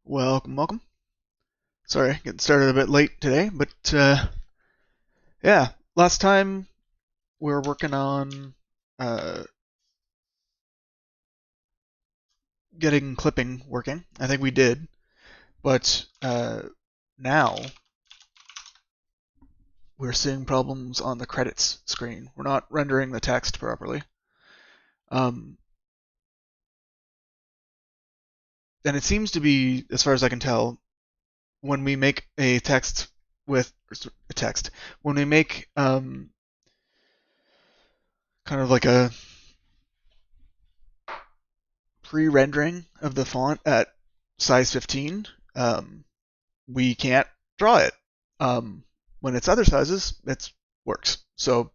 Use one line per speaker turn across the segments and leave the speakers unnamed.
Welcome, welcome. Sorry, getting started a bit late today, but yeah, last time we were working on uh, getting clipping working. I think we did, but now we're seeing problems on the credits screen. We're not rendering the text properly, um, and it seems to be, as far as I can tell, when we make a text with a text, when we make kind of like a pre-rendering of the font at size 15, we can't draw it. Um, when it's other sizes, it works. So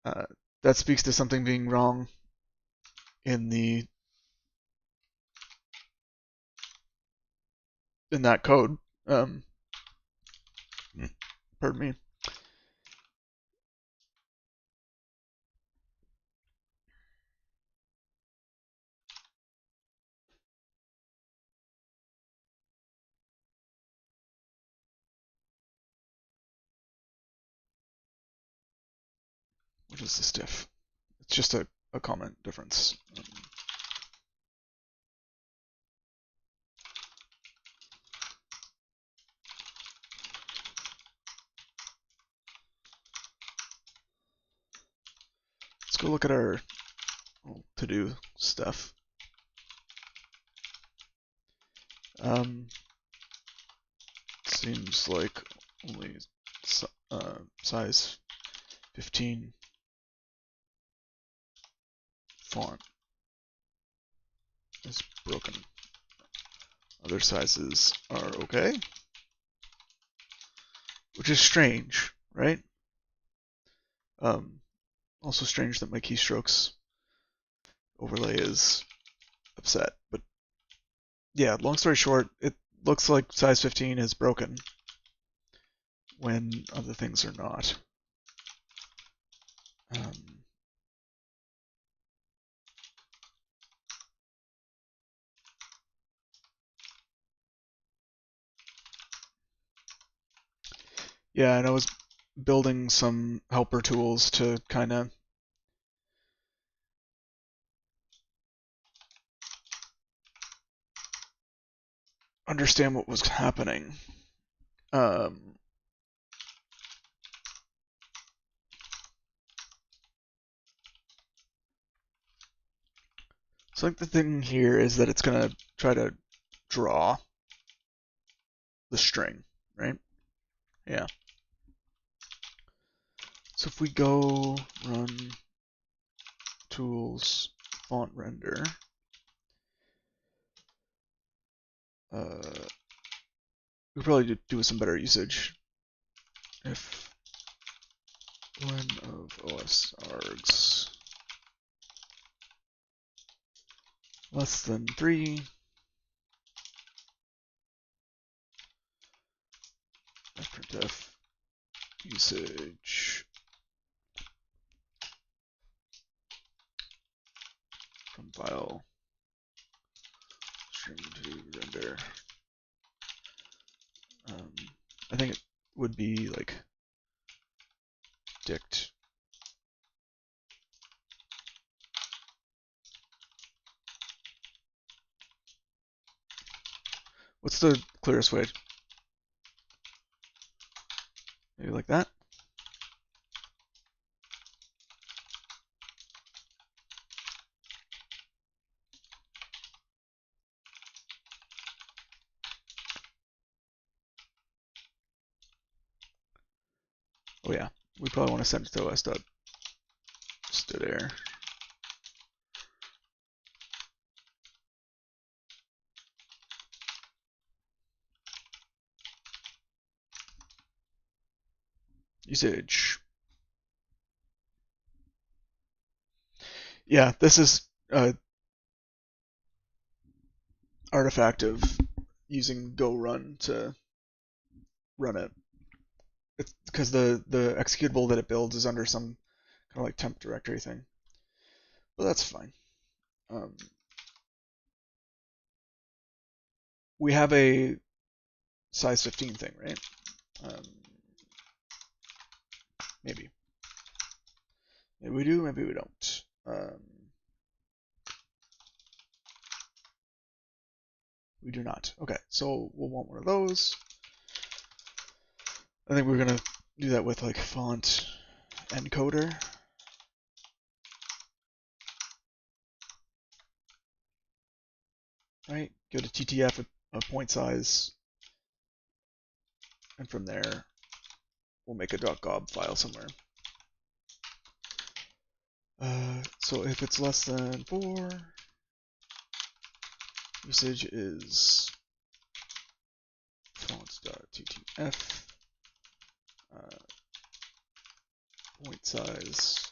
uh, that speaks to something being wrong in the in that code. Um, Pardon me. Which is the stiff? It's just a comment difference. Let's go look at our to-do stuff. Um, Seems like only size 15 font is broken. Other sizes are okay, which is strange, right? Also strange that my keystrokes overlay is upset. But yeah, long story short, it looks like size 15 is broken when other things are not. Um, yeah, and I was building some helper tools to kind of understand what was happening. So I think the thing here is that it's going to try to draw the string, right? Yeah. So if we go run tools font render, we probably do with some better usage. If len of os args less than 3, printf usage from file string to render. I think it would be like dict. What's the clearest way? Maybe like that? Oh yeah, we probably want to send it to os.std_error. Usage. Yeah, this is an artifact of using go run to run it. It's because the executable that it builds is under some kind of like temp directory thing. But that's fine. Um, we have a size 15 thing, right? Maybe. Maybe we do, maybe we don't. We do not. Okay, so we'll want one of those. I think we're gonna do that with like font encoder. Right, go to TTF a point size, and from there we'll make a .gob file somewhere. So if it's less than 4, usage is fonts.ttf, point size,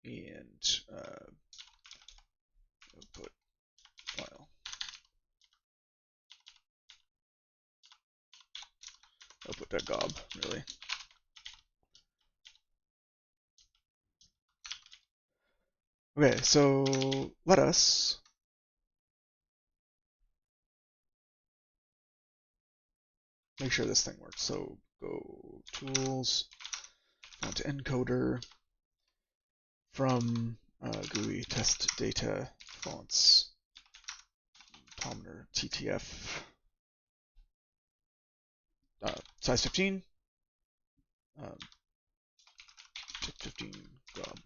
and output file. Output.gob, really. Okay, so let us make sure this thing works. So go tools, font encoder, from GUI test data fonts, Pomner TTF, size 15, 15 gob.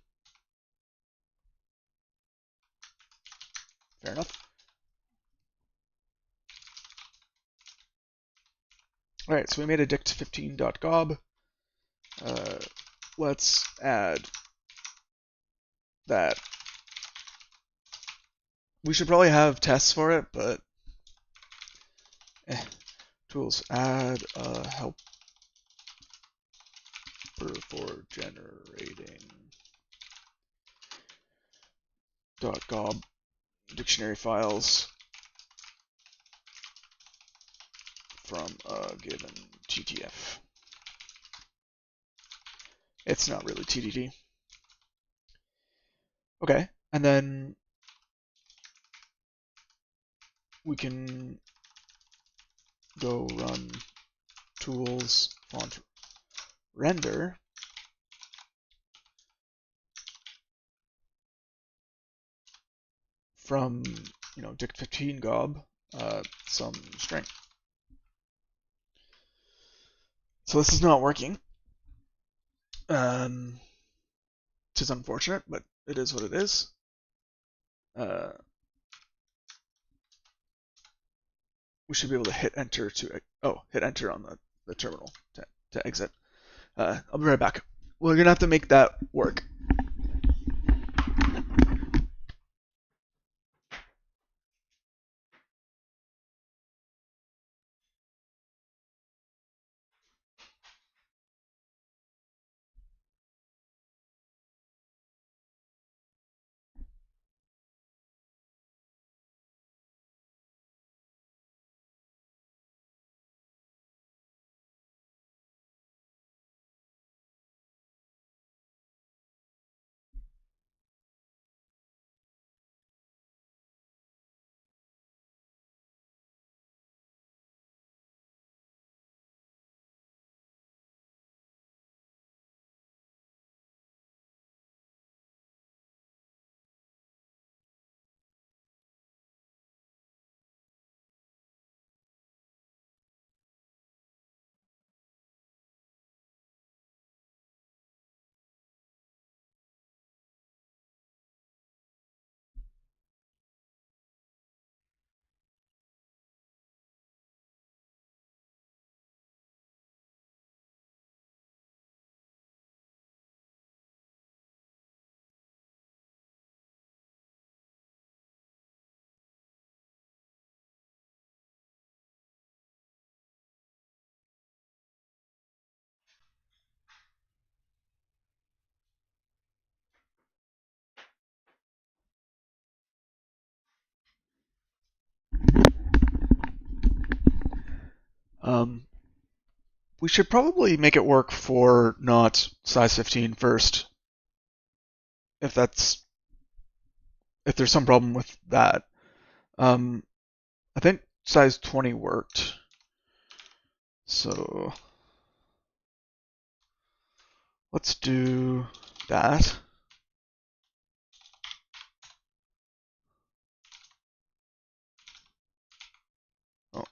Fair enough. All right, so we made a dict15.gob. Let's add that. We should probably have tests for it, but tools, add a helper for generating .gob dictionary files from a given TTF. It's not really TDD. Okay, and then we can go run tools font render from dict15 gob some string. So this is not working. It is unfortunate, but it is what it is. We should be able to hit enter to hit enter on the terminal to exit. I'll be right back. We're gonna have to make that work. We should probably make it work for not size 15 first. If there's some problem with that. I think size 20 worked. So let's do that. Oh,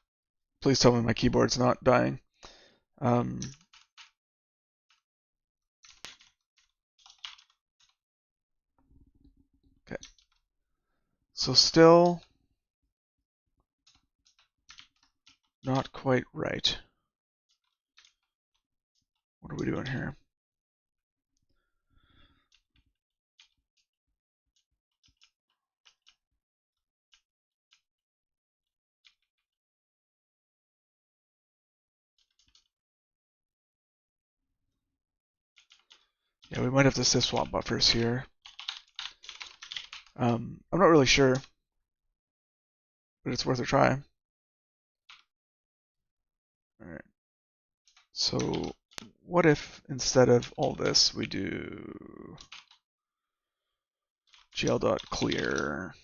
please tell me my keyboard's not dying. Okay. So still not quite right. What are we doing here? Yeah, we might have to sys swap buffers here. I'm not really sure, but it's worth a try. All right. So what if instead of all this we do gl.clear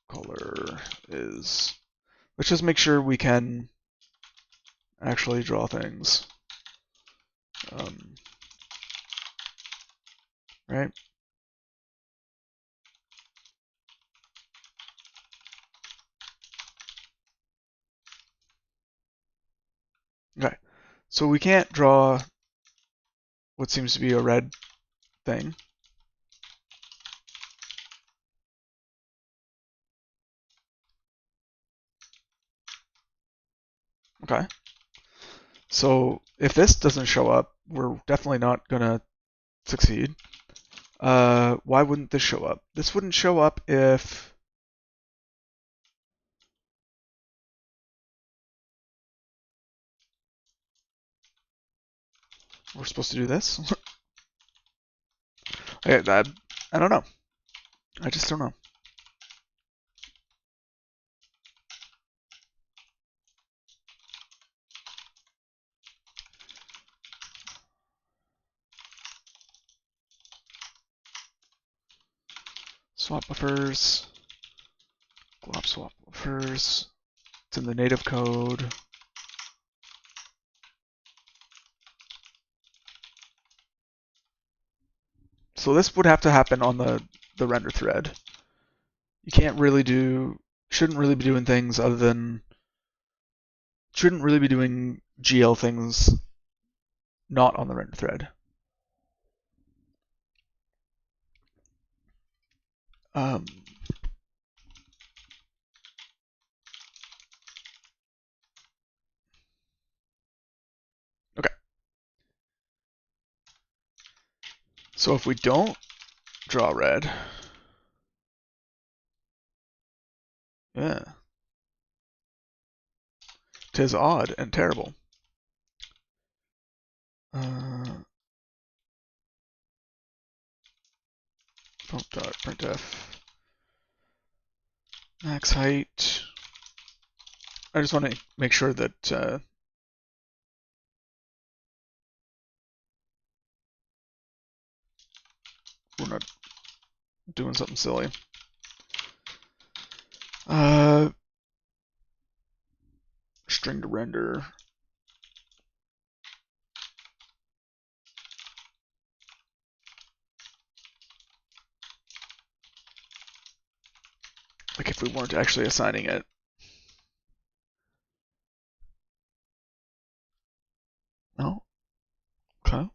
color is, let's just make sure we can actually draw things. Right? Okay. So we can't draw what seems to be a red thing. Okay. So if this doesn't show up, we're definitely not gonna succeed. Why wouldn't this show up? This wouldn't show up if we're supposed to do this. I don't know. I just don't know. Swap buffers, glob swap buffers. It's in the native code. So this would have to happen on the render thread. You can't really do, shouldn't really be doing things other than, shouldn't really be doing GL things not on the render thread. Okay. So if we don't draw red, yeah, 'tis odd and terrible. Printf max height. I just want to make sure that we're not doing something silly. String to render. Like if we weren't actually assigning it. No? Okay.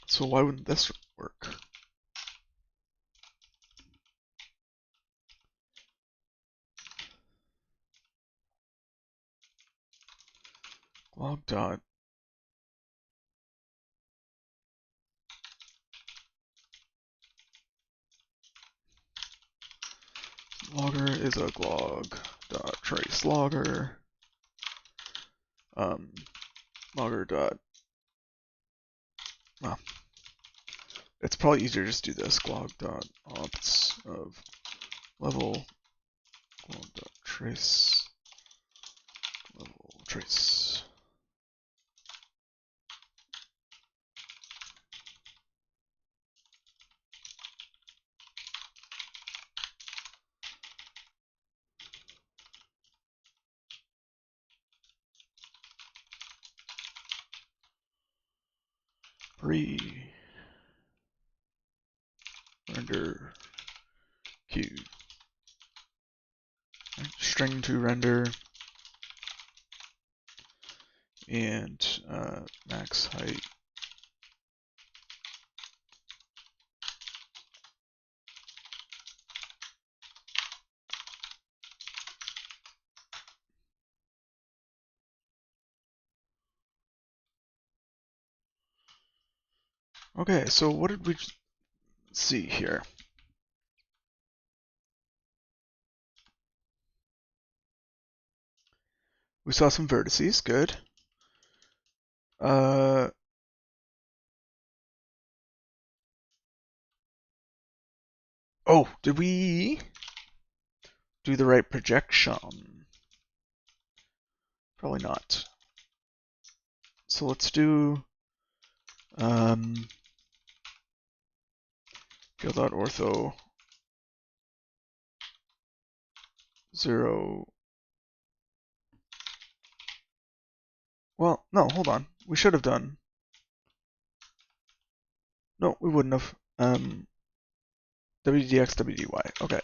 So why wouldn't this work? Log dot. Logger is a glog dot trace logger. Logger dot. Well, it's probably easier to just do this. Glog dot opts of level. Glog dot trace level trace. render queue. String to render and max height. Okay, so what did we see here? We saw some vertices, good. Oh, did we do the right projection? Probably not. So let's do field.ortho 0. Well, no, hold on. We should have done. No, we wouldn't have. WDX, WDY. Okay.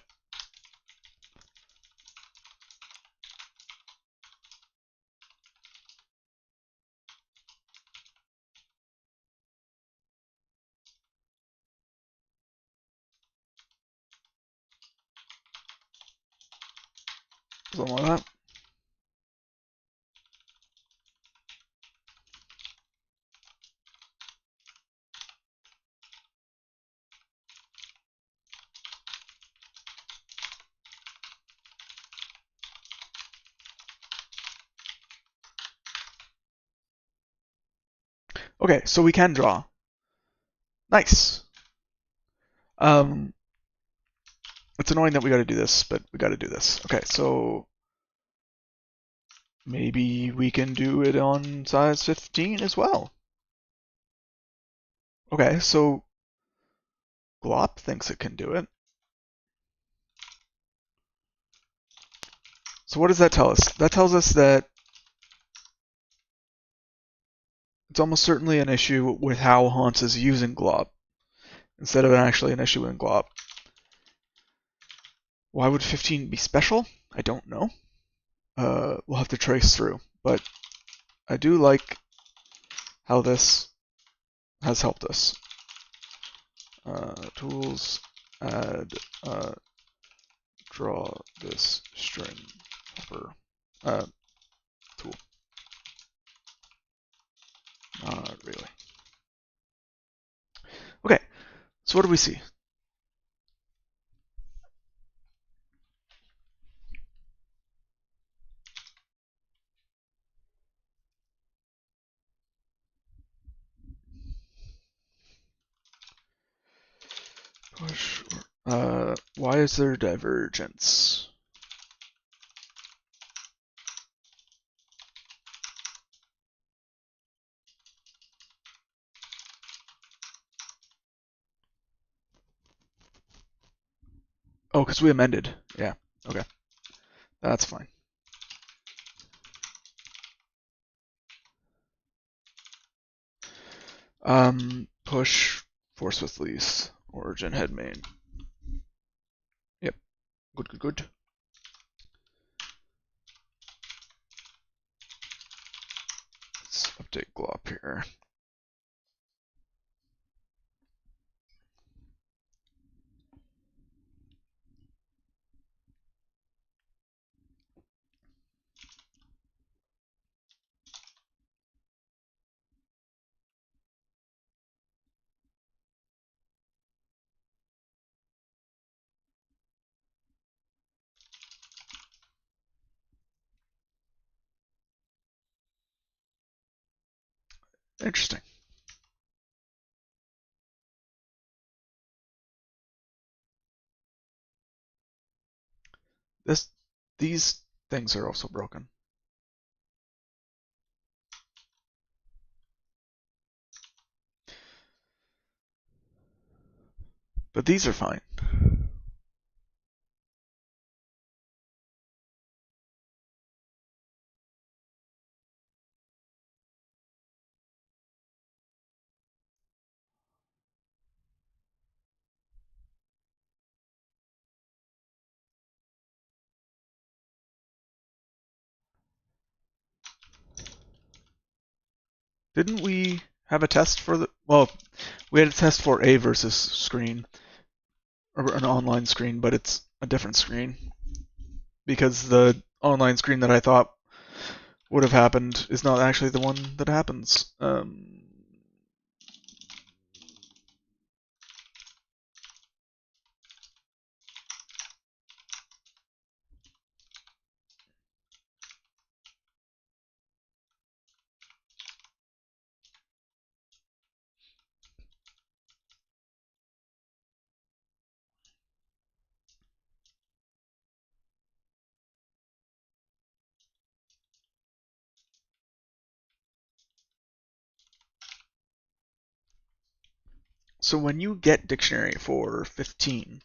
Something like that. Okay, so we can draw. Nice. It's annoying that we got to do this, but we got to do this. Okay, so maybe we can do it on size 15 as well. Okay, so Glop thinks it can do it. So what does that tell us? That tells us that it's almost certainly an issue with how Hans is using Glop instead of actually an issue in Glop. Why would 15 be special? I don't know. We'll have to trace through, but I do like how this has helped us. Tools, add, draw this string helper tool. Not really. Okay, so what do we see? Push. Why is there divergence? Oh, because we amended. Yeah, okay. That's fine. Push force with lease, origin head main. Yep, good. Let's update glop here. Interesting. These things are also broken. But these are fine. Didn't we have a test for the? Well, we had a test for a versus screen, or an online screen, but it's a different screen because the online screen that I thought would have happened is not actually the one that happens. So when you get dictionary for 15,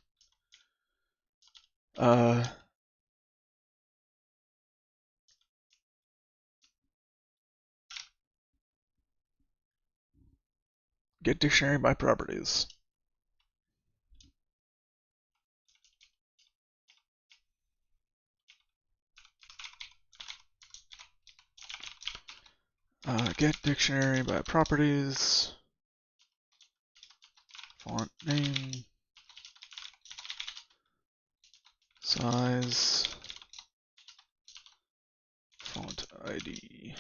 get dictionary by properties. Get dictionary by properties. Font name. Size. Font ID.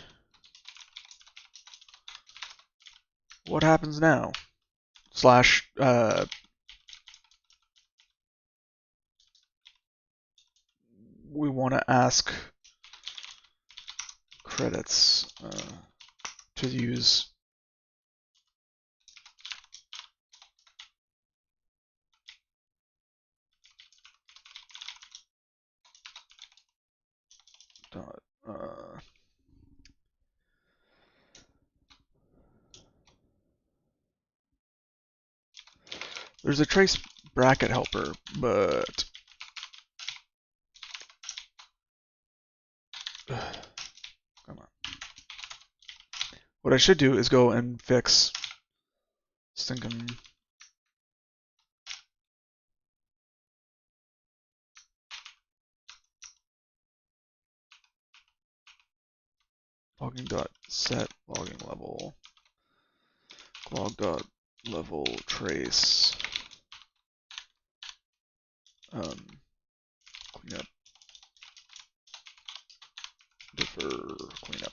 What happens now? Slash, we want to ask credits to use dot there's a trace bracket helper, but come on. What I should do is go and fix stinking logging.set logging level log.level trace cleanup differ cleanup.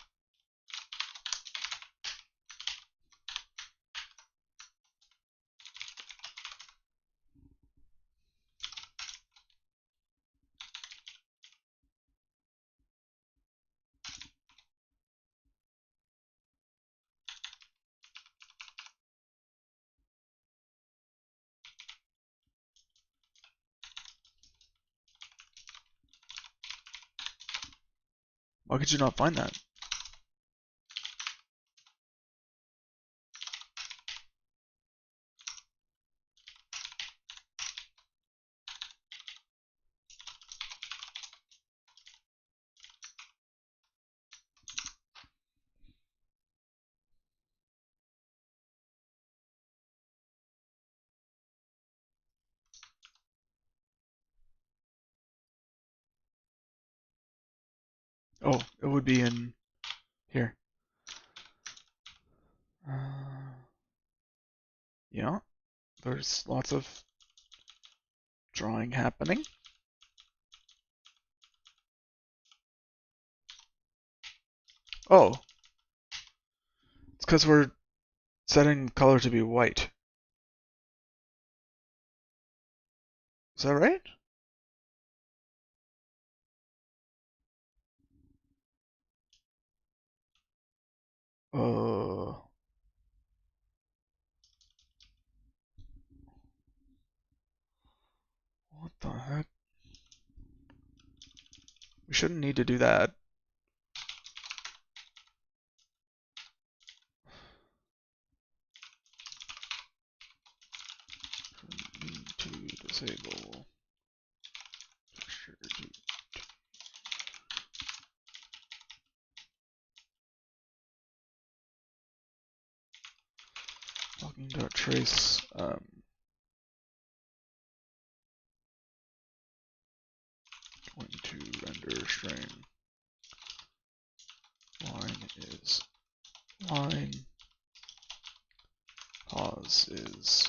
Why could you not find that? Oh, it would be in here. Yeah, there's lots of drawing happening. Oh, it's because we're setting color to be white. Is that right? Uh, what the heck? We shouldn't need to do that. Need to disable texture to logging.trace going to render string line is line pause is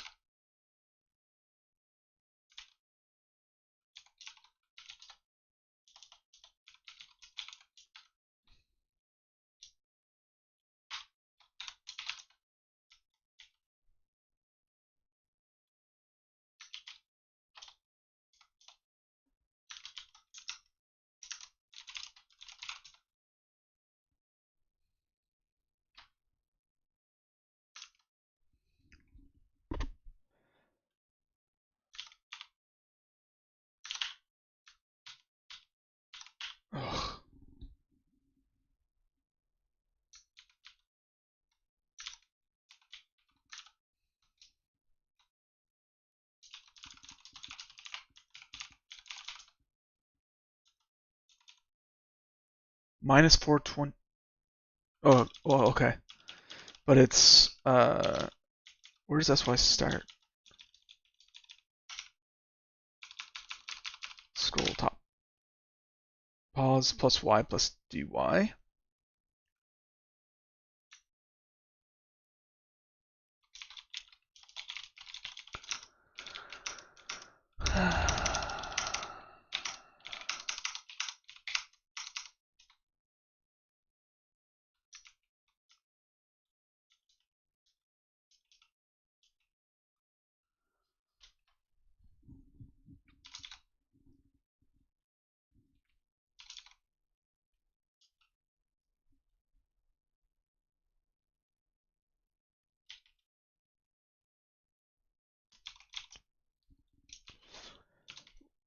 ugh. Minus 420. Oh, well, okay. But it's where does SY start? Scroll top. Pause plus Y plus DY.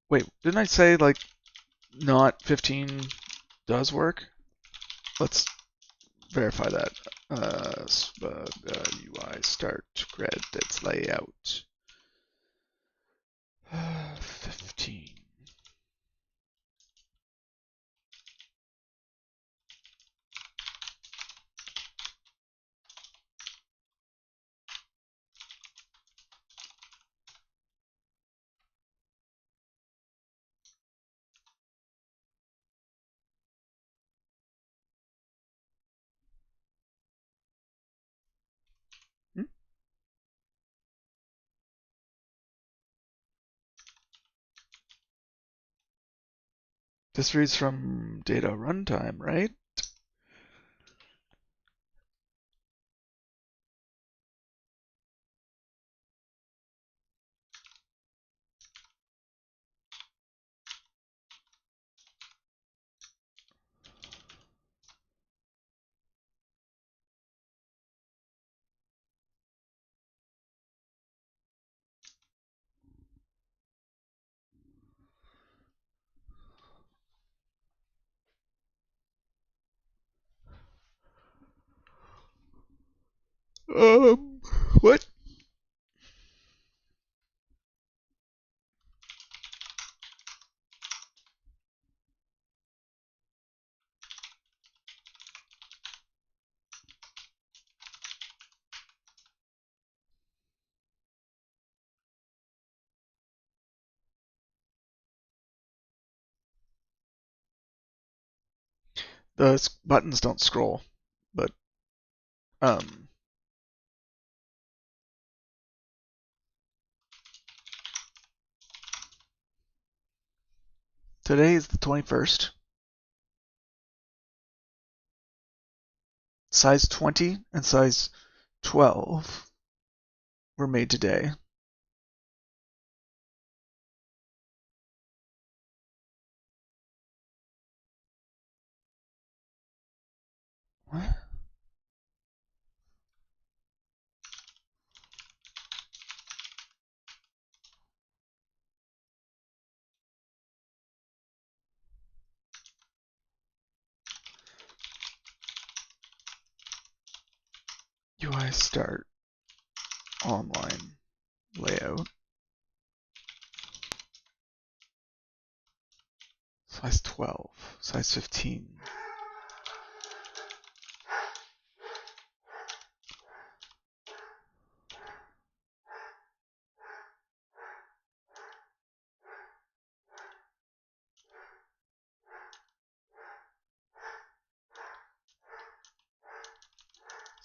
Wait, didn't I say like not 15 does work? Let's verify that. Spug UI start credits layout. 15. Hmm? This reads from data runtime, right? What? The buttons don't scroll, but um, today is the 21st. Size 20 and size 12 were made today. What? UI start online layout. Size 12, size 15.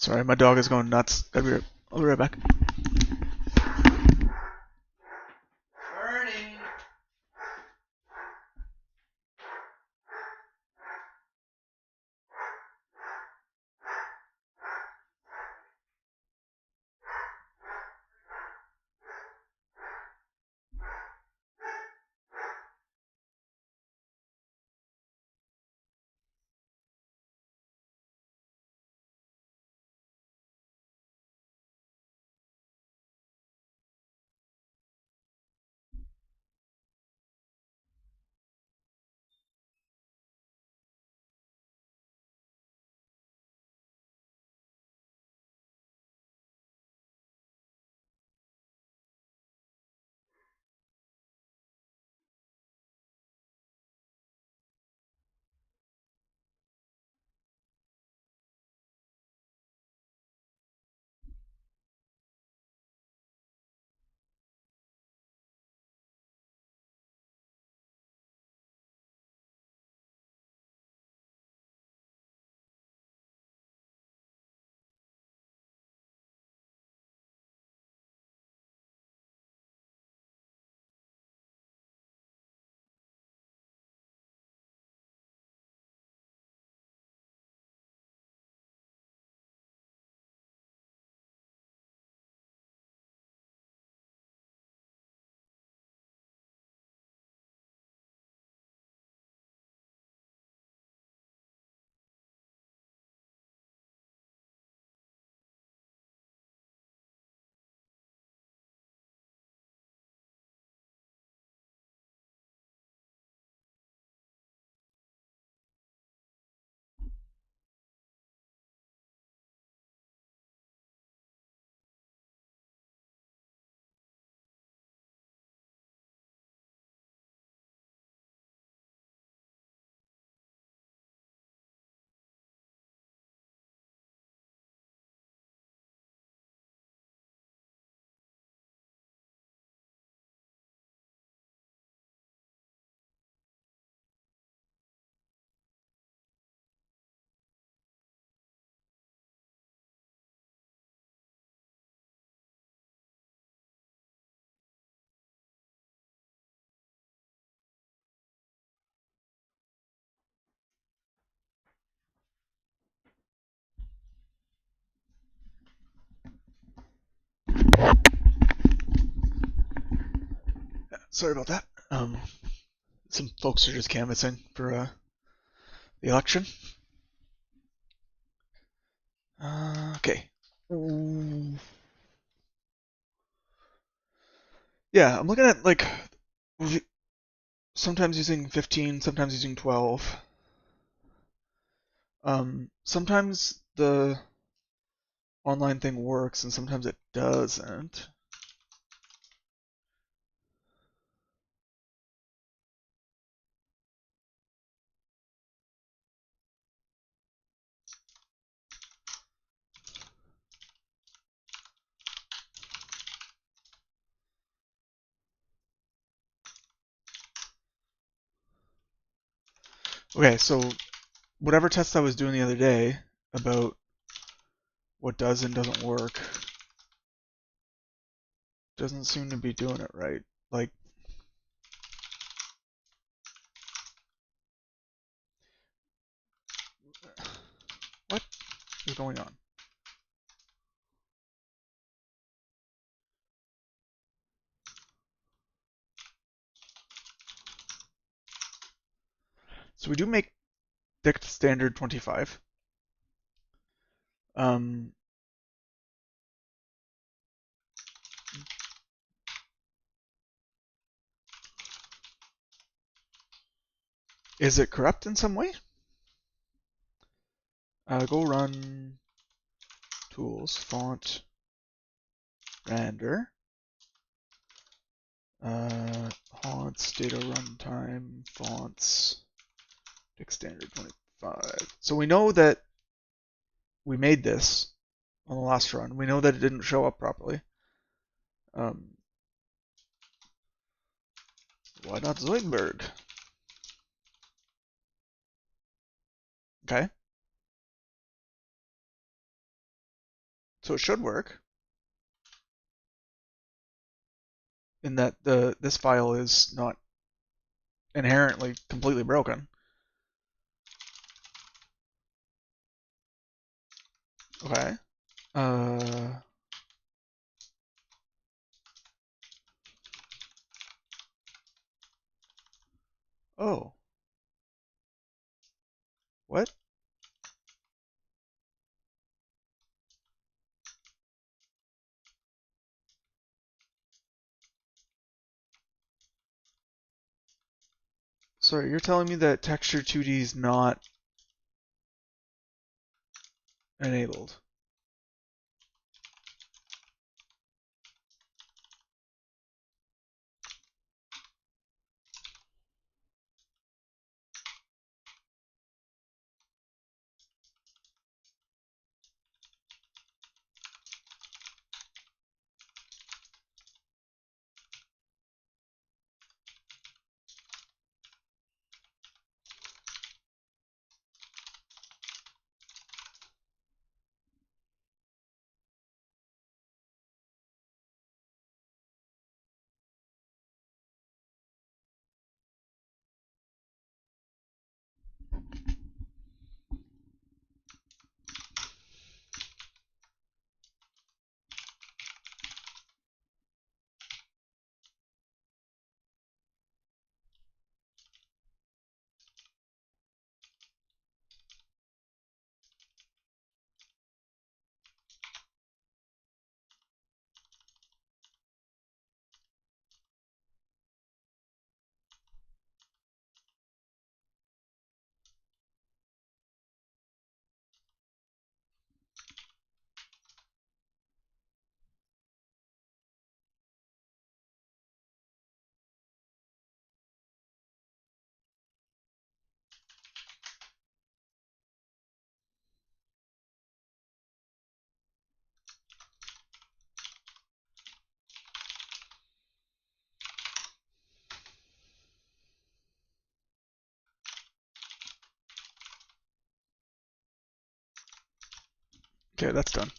Sorry, my dog is going nuts. I'll be right back. Bernie. Sorry about that. Some folks are just canvassing for the election. Okay. Yeah, I'm looking at like sometimes using 15, sometimes using 12. Sometimes the online thing works and sometimes it doesn't. Okay, so whatever test I was doing the other day about what does and doesn't work doesn't seem to be doing it right. Like, what is going on? So we do make dict standard 25. Um, is it corrupt in some way? Go run tools, font, render, fonts, data runtime, fonts, dict standard 25. So we know that we made this on the last run. We know that it didn't show up properly. Why not Zoidberg? Okay. So it should work. In that this file is not inherently completely broken. Okay. Oh. What? Sorry, you're telling me that texture 2D is not enabled. Okay, that's done.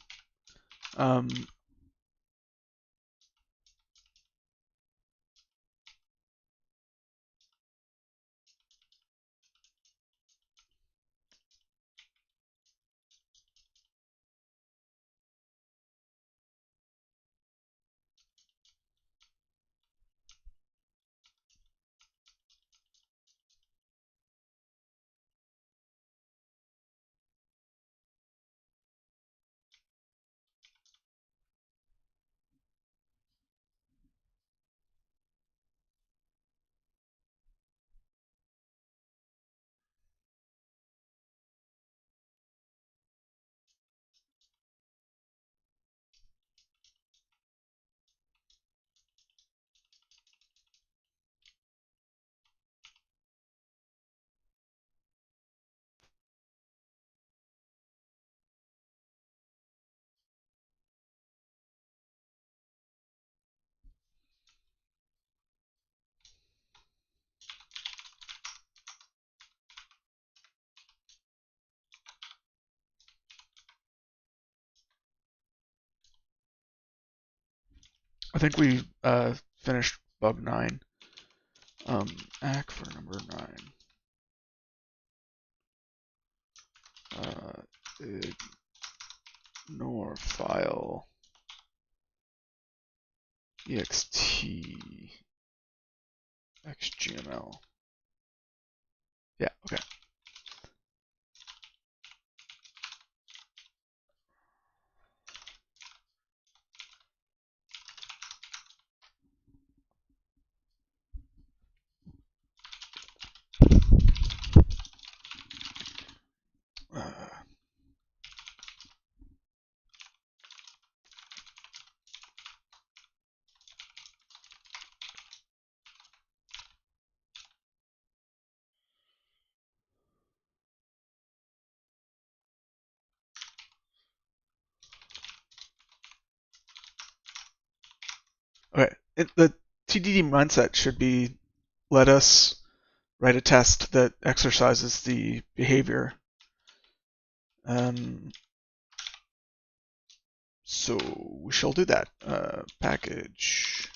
I think we finished bug 9. ACK for number 9. Ignore file ext xgml. Yeah, okay. Okay, the TDD mindset should be let us write a test that exercises the behavior. So we shall do that. Package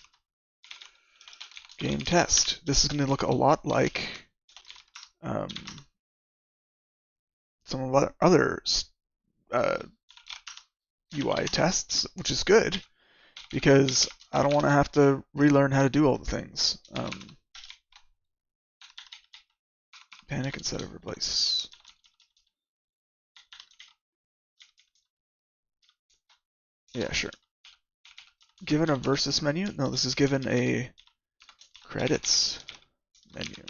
game test. This is going to look a lot like some of our other UI tests, which is good because I don't want to have to relearn how to do all the things. Panic instead of replace. Yeah, sure. Given a versus menu? No, this is given a credits menu.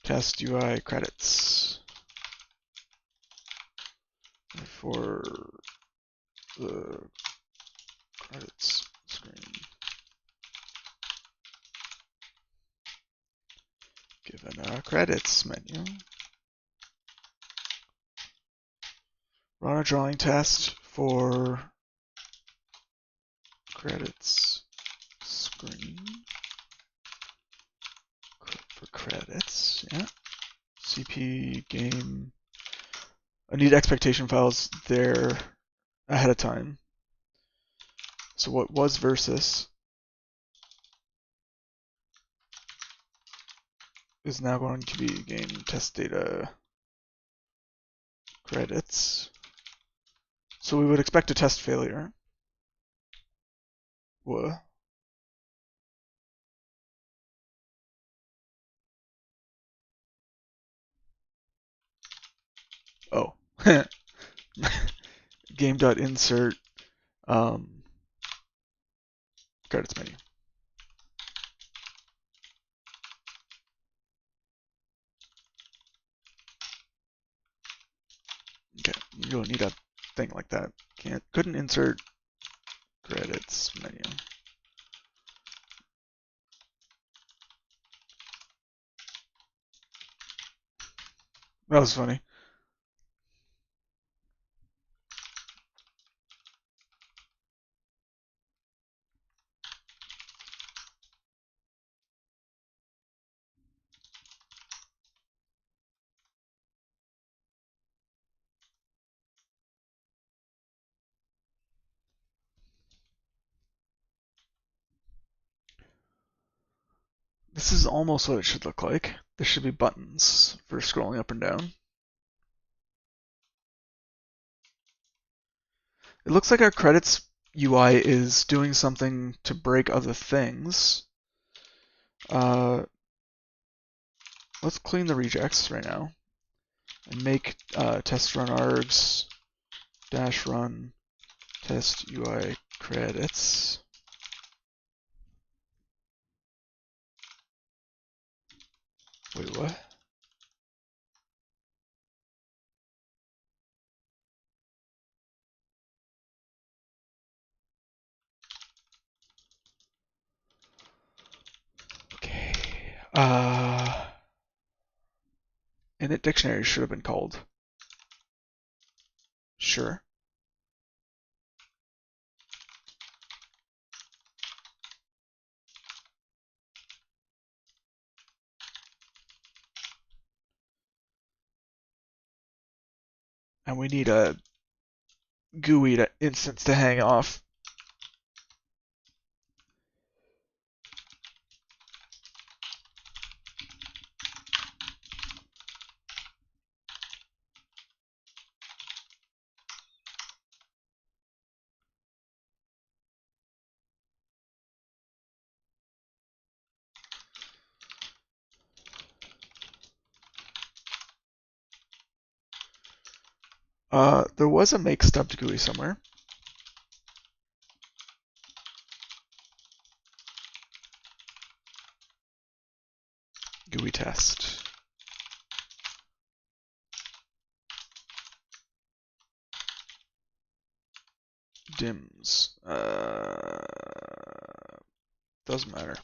Test UI credits. For the credits screen. Given a credits menu. Run a drawing test for credits screen. For credits, yeah. CP game. I need expectation files there ahead of time. So what was versus is now going to be game test data credits. So we would expect a test failure. Whoa. Oh. Game.insert credits menu. Okay, you don't need a thing like that. Couldn't insert credits menu. That was funny. This is almost what it should look like. There should be buttons for scrolling up and down. It looks like our credits UI is doing something to break other things. Let's clean the rejects right now and make test run args dash run test UI credits. Wait, what? Okay. Init dictionary should have been called. Sure. And we need a GUI instance to hang off. There was a make stubbed GUI somewhere. GUI test. Dims. Doesn't matter.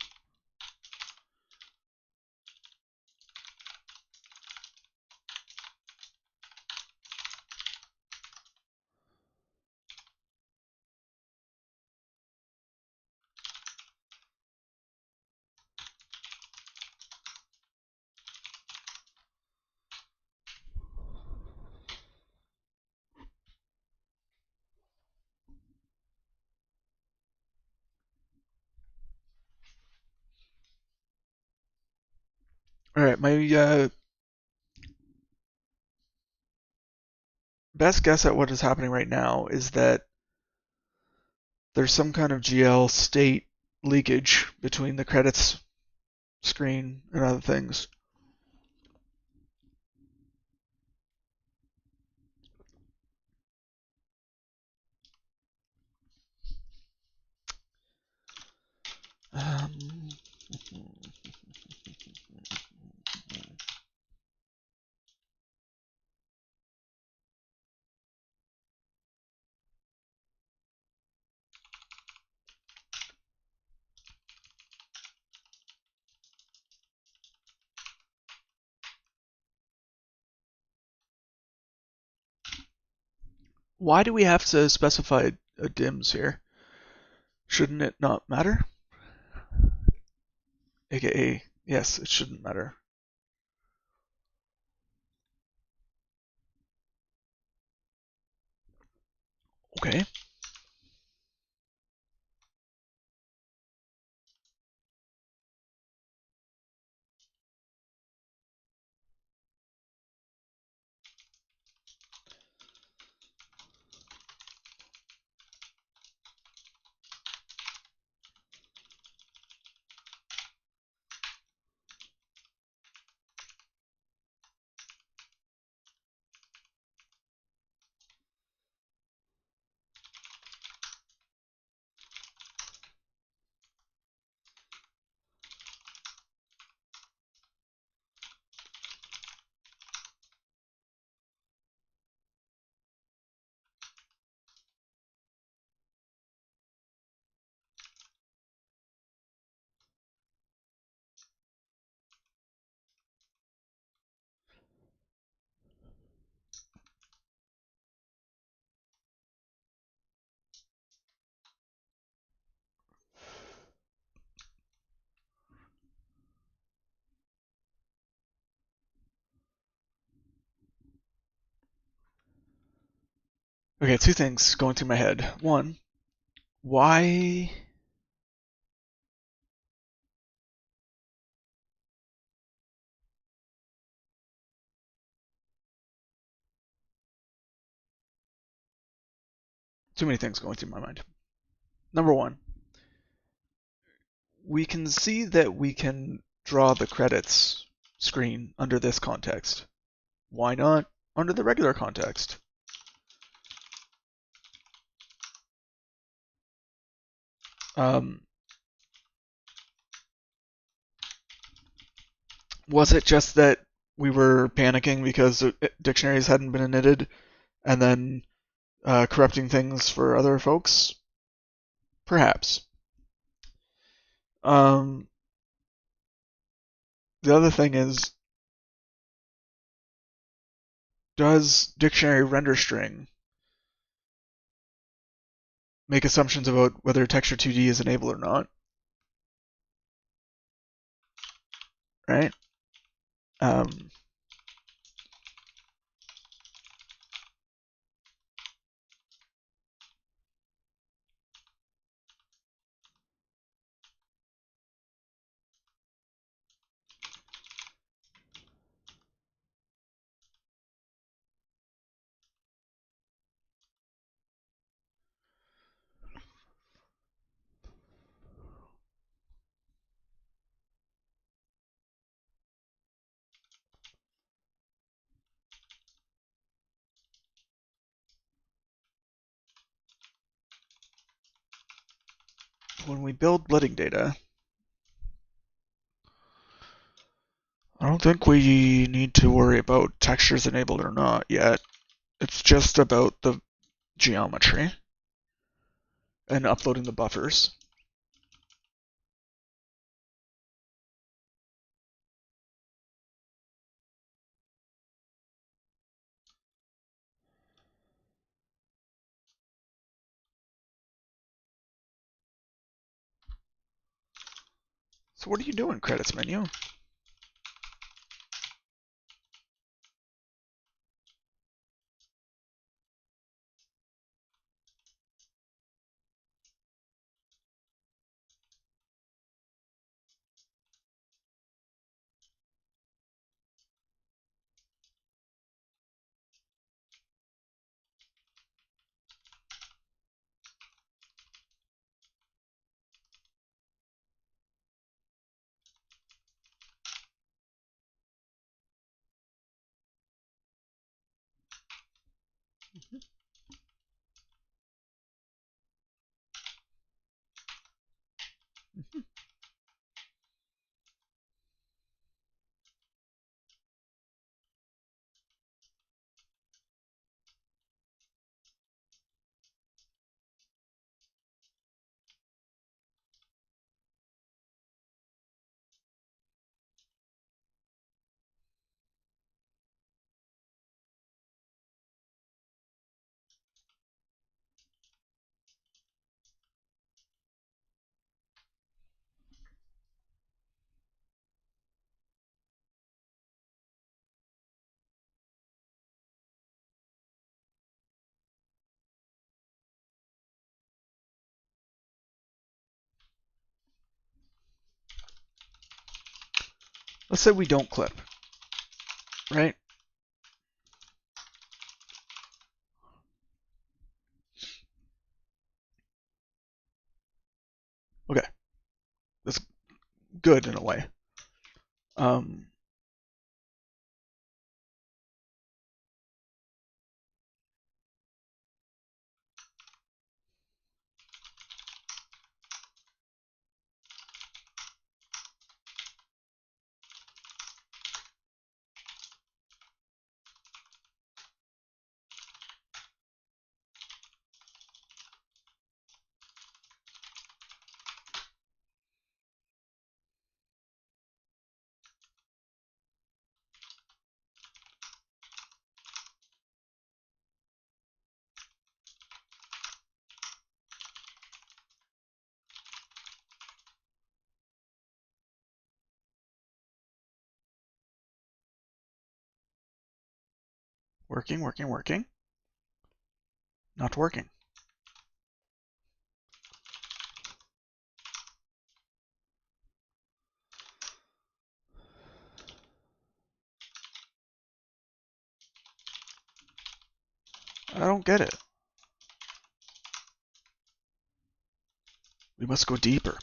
All right, my best guess at what is happening right now is that there's some kind of GL state leakage between the credits screen and other things. Um, why do we have to specify a DIMS here? Shouldn't it not matter? AKA, yes, it shouldn't matter. Okay. Okay, two things going through my head. One, why too many things going through my mind. Number one, we can see that we can draw the credits screen under this context. Why not under the regular context? Um, was it just that we were panicking because dictionaries hadn't been knitted and then corrupting things for other folks? Perhaps. Um, the other thing is, does dictionary render string make assumptions about whether texture 2D is enabled or not? Right? Um, when we build blending data, I don't think we need to worry about textures enabled or not yet. It's just about the geometry and uploading the buffers. So what are you doing, credits menu? Let's say we don't clip, right? Okay, that's good in a way. Working, working, working. Not working. I don't get it. We must go deeper.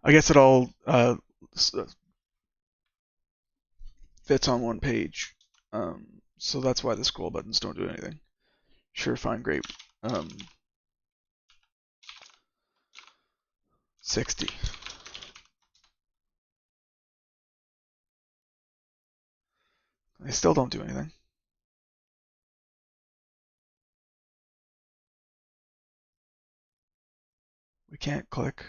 I guess it all fits on one page. So that's why the scroll buttons don't do anything. Sure, fine, great. 60. They still don't do anything. We can't click.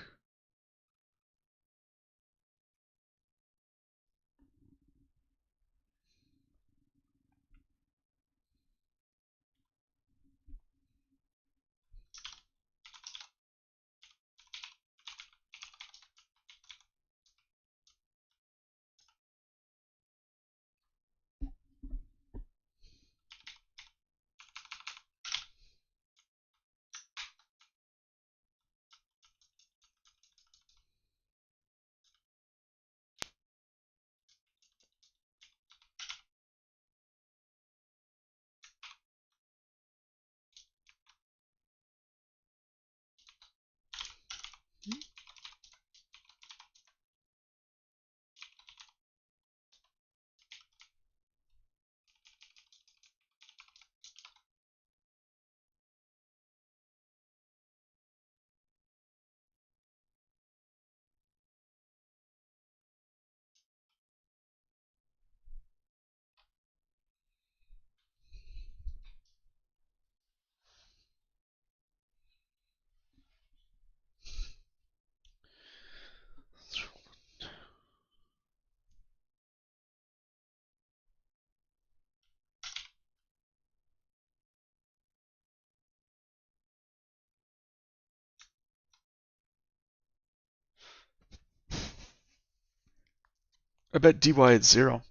I bet dy is 0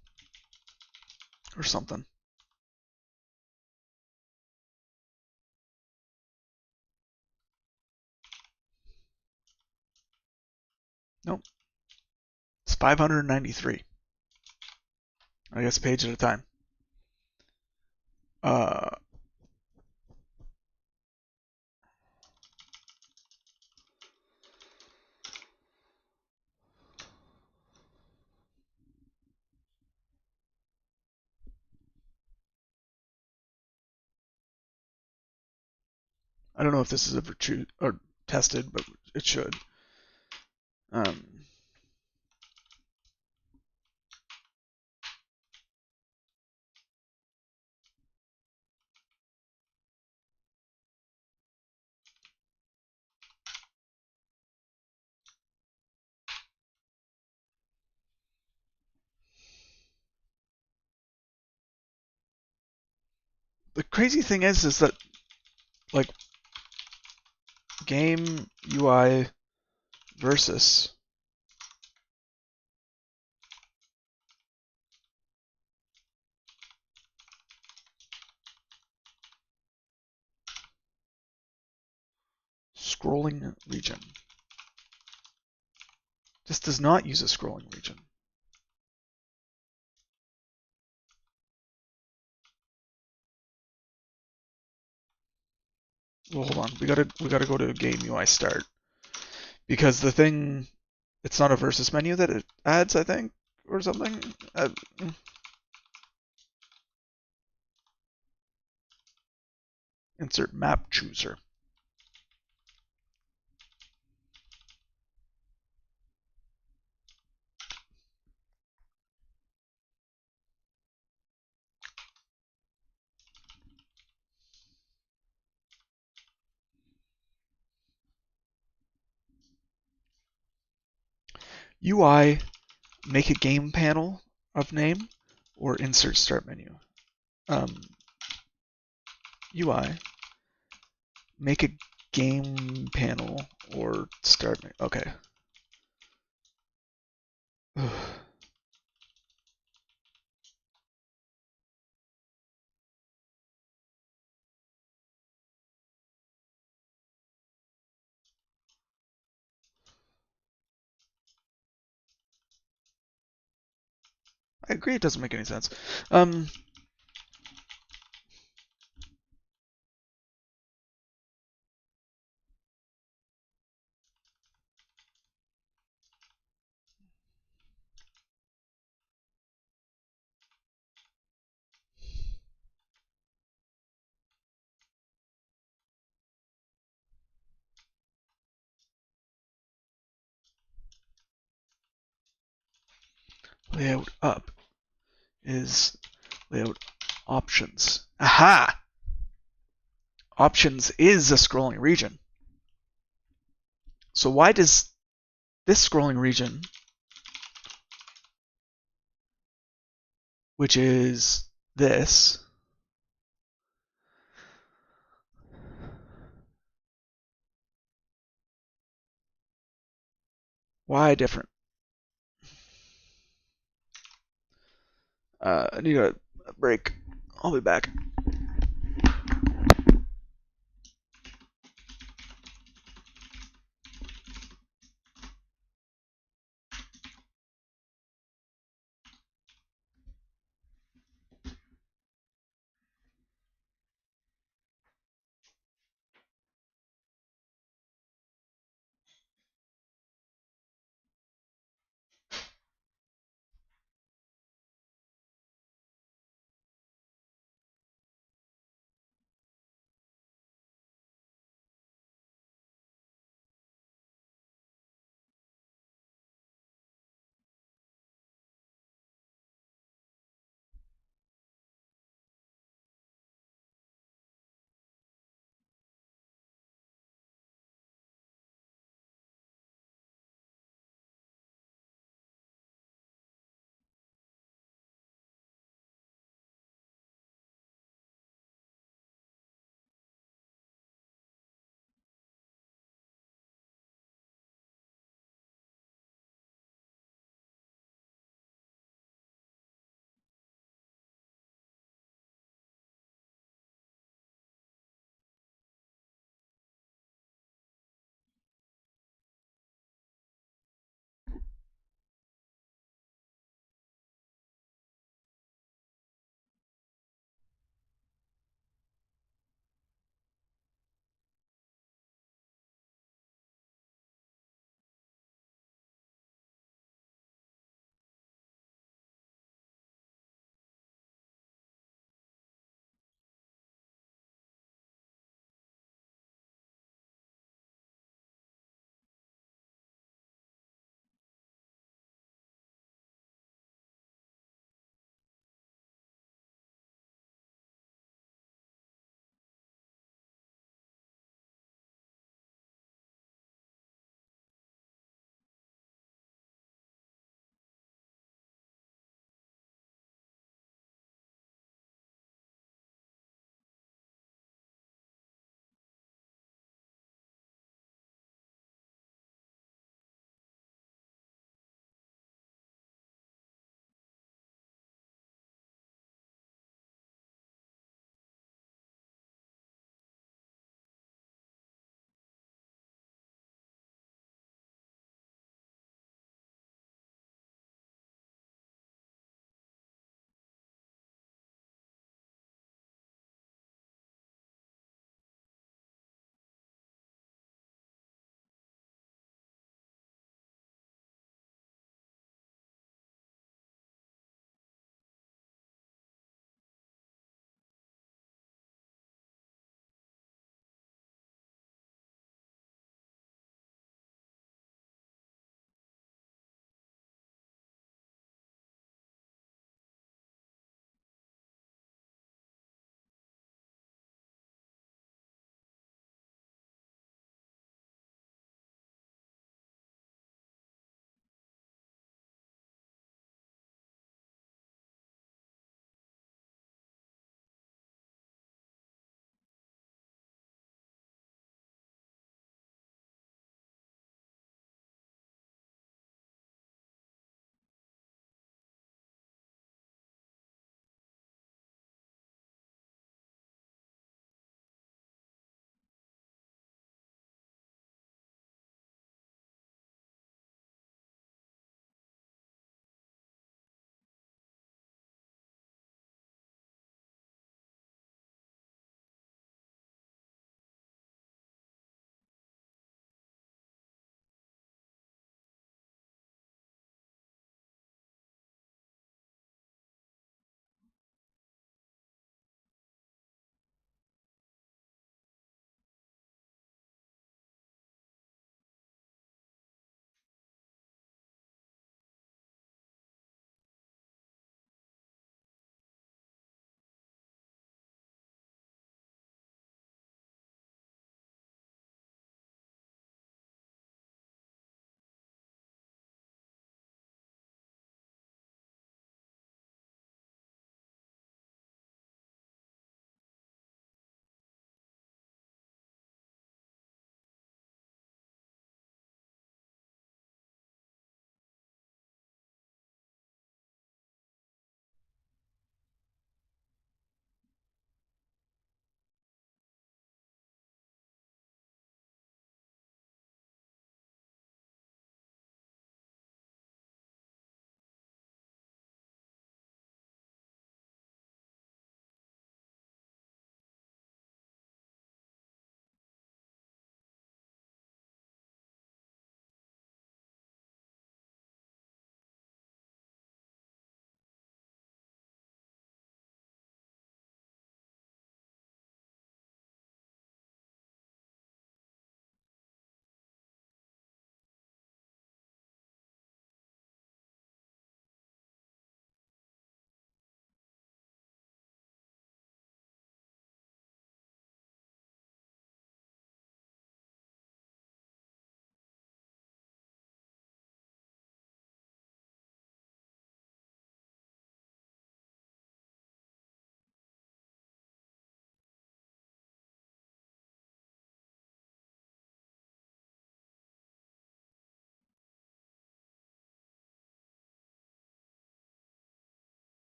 or something. Nope. It's 593. I guess a page at a time. Uh, I don't know if this is ever true or tested, but it should. the crazy thing is that like game UI versus scrolling region. This does not use a scrolling region. Well, hold on. We gotta go to game UI start because the thing, it's not a versus menu that it adds, I think, or something. Insert map chooser. UI, make a game panel of name, or insert start menu. UI, make a game panel or start menu. Okay. I agree it doesn't make any sense. Layout up is layout options. Aha! Options is a scrolling region. So why does this scrolling region, which is this, why different? I need a break. I'll be back.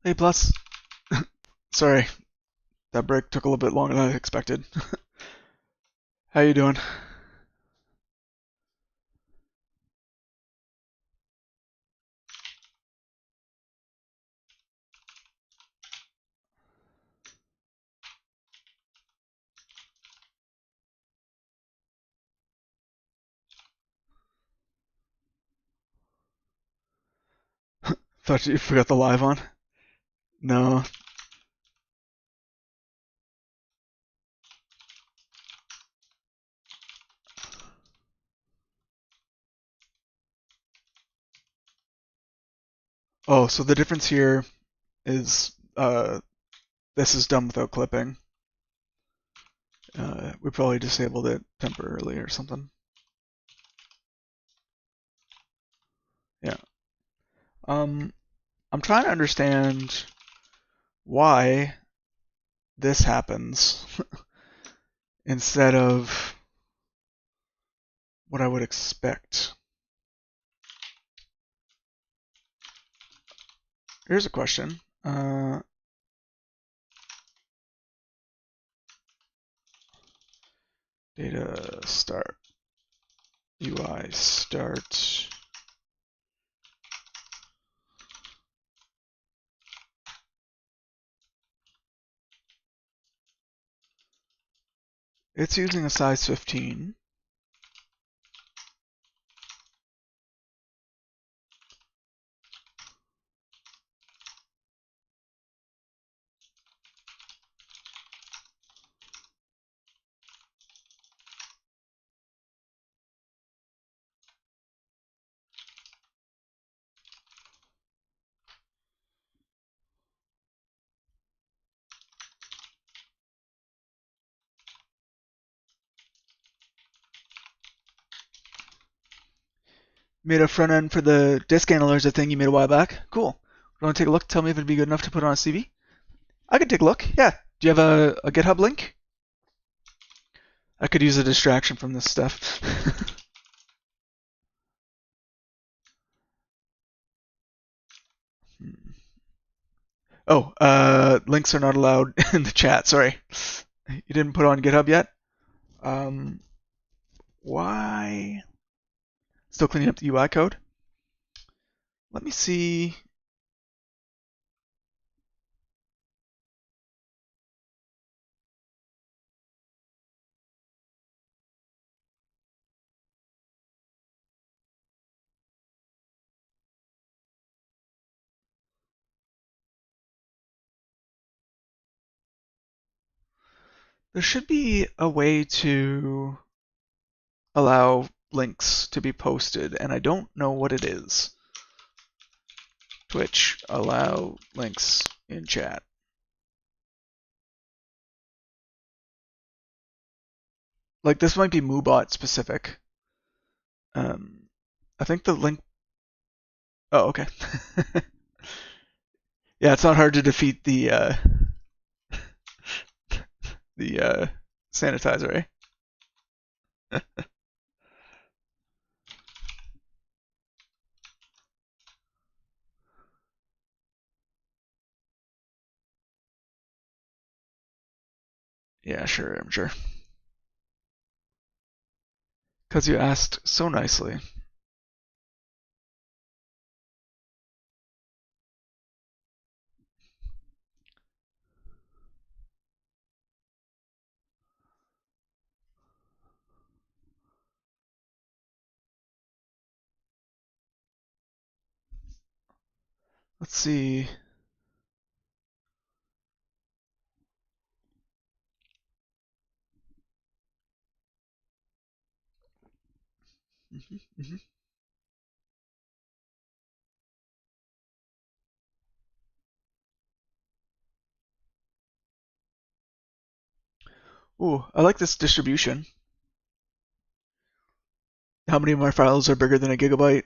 A plus. Sorry, that break took a little bit longer than I expected. How you doing? Thought you forgot the live on. No. Oh, so the difference here is this is done without clipping. We probably disabled it temporarily or something. Yeah. I'm trying to understand why this happens instead of what I would expect. Here's a question. Data start. UI start. It's using a size 15. Made a front end for the disk analyzer thing you made a while back. Cool. You want to take a look? Tell me if it'd be good enough to put on a CV? I could take a look. Yeah. Do you have a GitHub link? I could use a distraction from this stuff. Oh, links are not allowed in the chat. Sorry. You didn't put on GitHub yet? Why? Still cleaning up the UI code? Let me see. There should be a way to allow links to be posted, and I don't know what it is. Twitch, allow links in chat. Like this might be Moobot specific. I think the link. Oh, okay. Yeah, it's not hard to defeat the sanitizer, eh? Yeah, sure, I'm sure. Because you asked so nicely. Let's see. Mm-hmm. Ooh, I like this distribution. How many of my files are bigger than a gigabyte?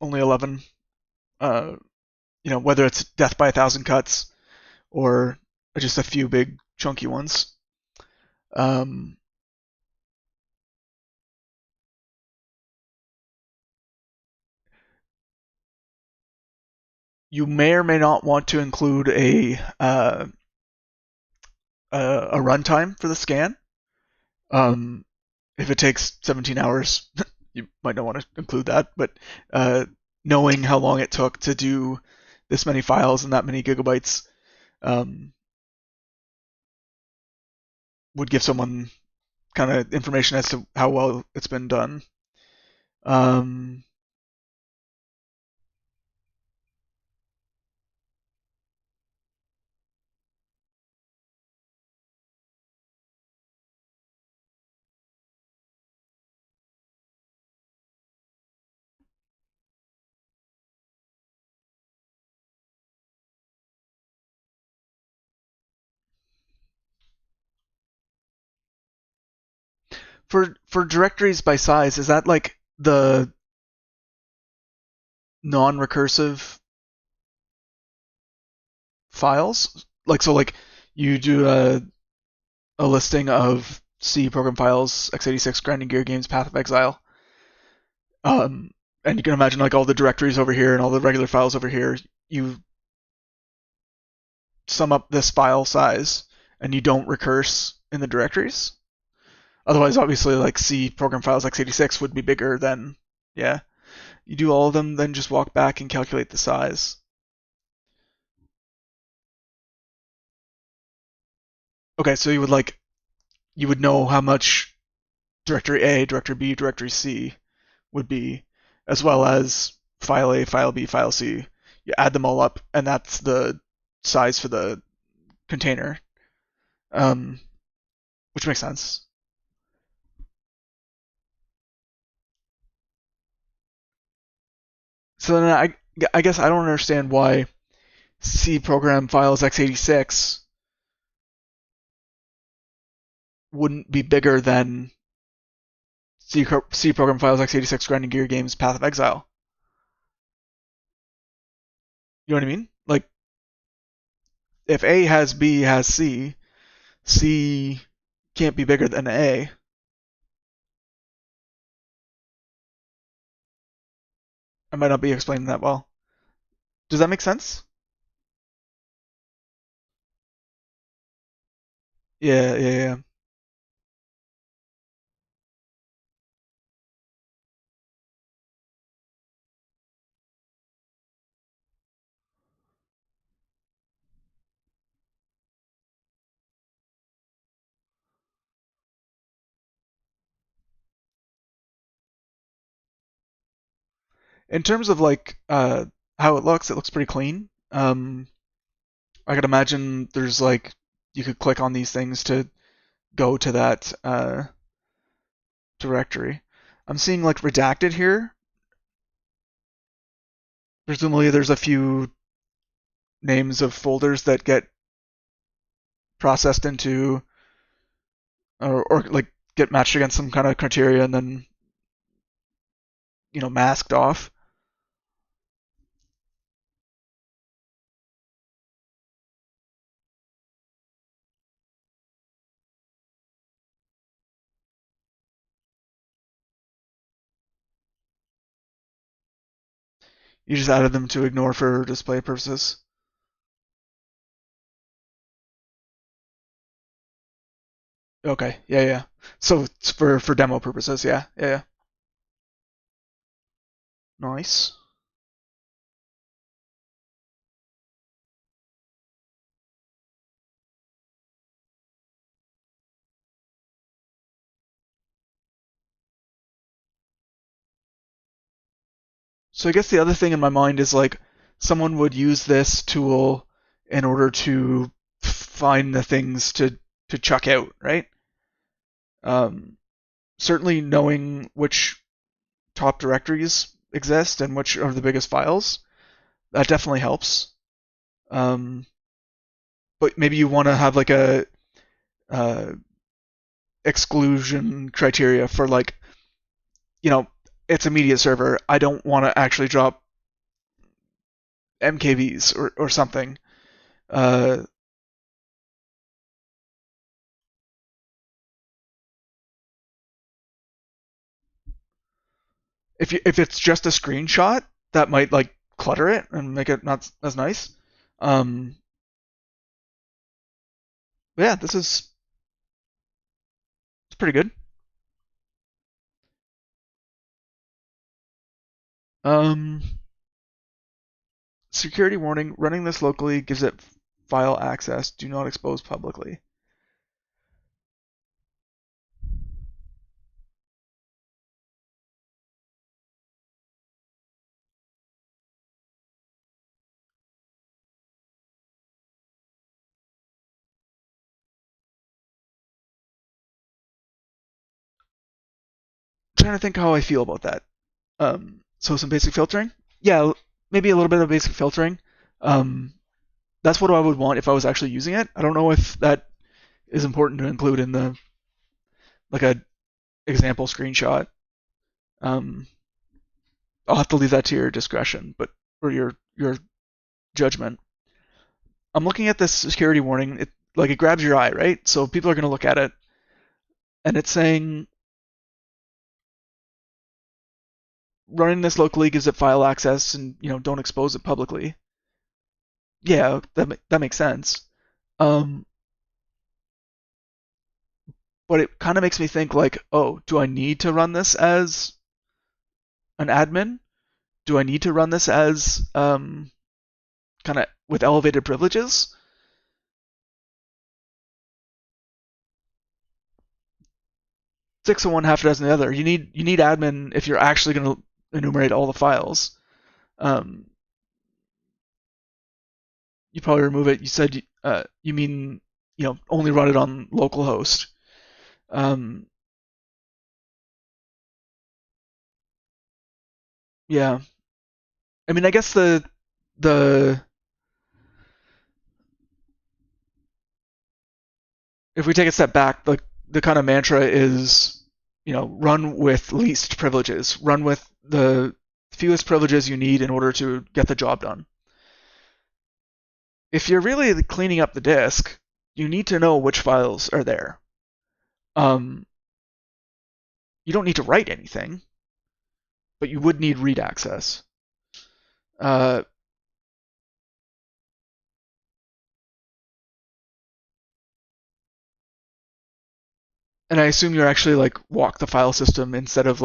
Only 11. Uh, whether it's death by a thousand cuts or just a few big chunky ones. Um, you may or may not want to include a runtime for the scan. Um, if it takes 17 hours, you might not want to include that, but uh, knowing how long it took to do this many files and that many gigabytes um, would give someone kind of information as to how well it's been done. Um, for directories by size, is that like the non-recursive files? Like so, like you do a listing of C program files, x86, Grinding Gear Games, Path of Exile, um, and you can imagine like all the directories over here and all the regular files over here. You sum up this file size, and you don't recurse in the directories. Otherwise, obviously, like C program files x86 would be bigger than, yeah. You do all of them, then just walk back and calculate the size. Okay, so you would know how much directory A, directory B, directory C would be, as well as file A, file B, file C. You add them all up, and that's the size for the container, um, which makes sense. So then I guess I don't understand why C program files x86 wouldn't be bigger than C program files x86 Grinding Gear Games Path of Exile. You know what I mean? Like if A has B has C, C can't be bigger than A. I might not be explaining that well. Does that make sense? Yeah, yeah, yeah. In terms of like how it looks pretty clean. I could imagine there's like you could click on these things to go to that directory. I'm seeing like redacted here. Presumably there's a few names of folders that get processed into or like get matched against some kind of criteria and then masked off. You just added them to ignore for display purposes. Okay, yeah, yeah. So it's for demo purposes, yeah, yeah, yeah. Nice. So I guess the other thing in my mind is like someone would use this tool in order to find the things to chuck out, right? Um, Certainly knowing which top directories exist and which are the biggest files, that definitely helps. Um, but maybe you want to have like a uh, exclusion criteria for like, you know, it's a media server. I don't want to actually drop MKVs or something. Uh, if it's just a screenshot, that might like clutter it and make it not as nice. Yeah, it's pretty good. Um, Security warning: running this locally gives it file access. Do not expose publicly. I'm trying to think how I feel about that. So some basic filtering. Yeah, maybe a little bit of basic filtering. Um, that's what I would want if I was actually using it. I don't know if that is important to include in the like a example screenshot. Um, I'll have to leave that to your discretion, but or your judgment. I'm looking at this security warning. It grabs your eye, right? So people are going to look at it, and it's saying running this locally gives it file access, and don't expose it publicly. Yeah, that makes sense. Um, but it kind of makes me think like, oh, do I need to run this as an admin? Do I need to run this as kind of with elevated privileges? Six of one, half a dozen of the other. You need admin if you're actually going to enumerate all the files. Um, you probably remove it. You said you mean only run it on localhost. Um, yeah, I mean, I guess the if we take a step back, the kind of mantra is run with least privileges, run with the fewest privileges you need in order to get the job done. If you're really cleaning up the disk, you need to know which files are there. Um, you don't need to write anything, but you would need read access. Uh, and I assume you're actually walk the file system instead of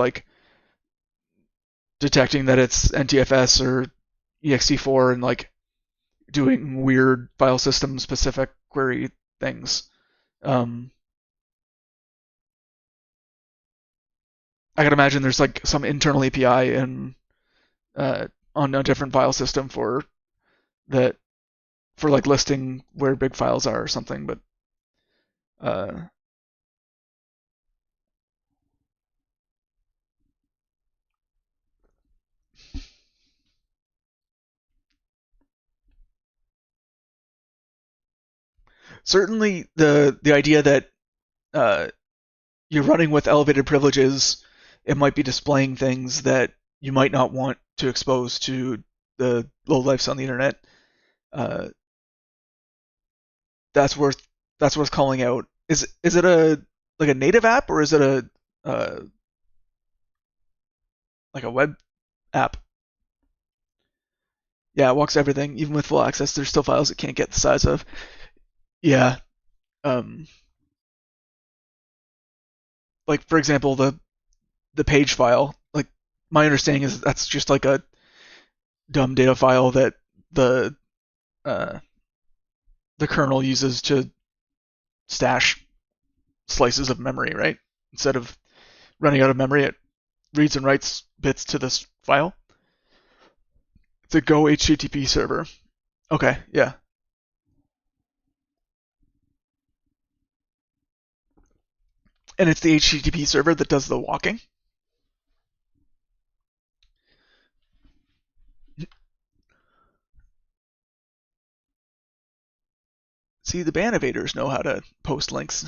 detecting that it's NTFS or ext4 and doing weird file system specific query things. Um, I can imagine there's some internal API on a different file system that for listing where big files are or something. But uh, certainly the idea that uh, you're running with elevated privileges, it might be displaying things that you might not want to expose to the low lifes on the internet. Uh, that's worth calling out. Is it a native app, or is it uh, a web app? Yeah, it walks everything. Even with full access, there's still files it can't get the size of. Yeah. Um, for example, the page file. My understanding is that's just a dumb data file that the uh, the kernel uses to stash slices of memory, right? Instead of running out of memory, it reads and writes bits to this file. It's a Go HTTP server. Okay, yeah. And it's the HTTP server that does the walking. See, the Bannovaders know how to post links.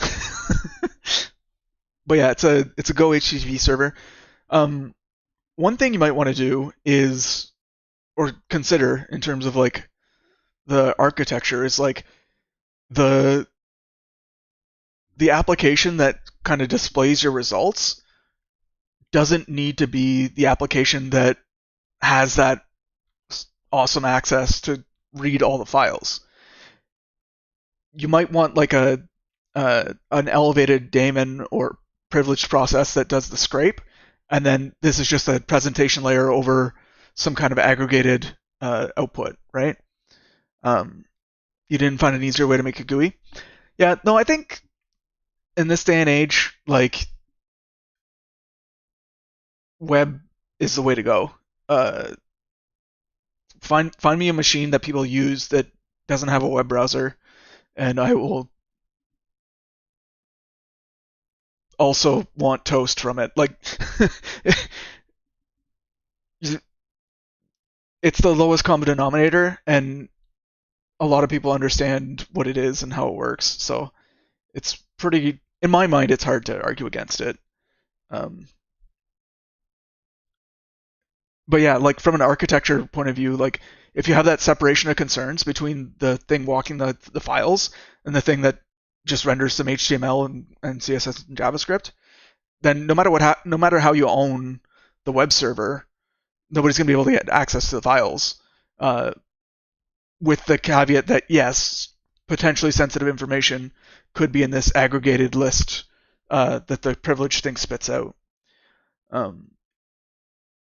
But yeah, it's a Go HTTP server. One thing you might want to do is, or consider in terms of the architecture, is the the application that kind of displays your results doesn't need to be the application that has that awesome access to read all the files. You might want like an elevated daemon or privileged process that does the scrape, and then this is just a presentation layer over some kind of aggregated output, right? Um, you didn't find an easier way to make a GUI? Yeah, no, I think in this day and age, like web is the way to go. Uh, find me a machine that people use that doesn't have a web browser, and I will also want toast from it. Like, it's the lowest common denominator, and a lot of people understand what it is and how it works. So it's pretty, in my mind, it's hard to argue against it. Um, but yeah, like from an architecture point of view, like if you have that separation of concerns between the thing walking the files and the thing that just renders some HTML and CSS and JavaScript, then no matter how you own the web server, nobody's gonna be able to get access to the files. With the caveat that yes, potentially sensitive information could be in this aggregated list that the privileged thing spits out. Um,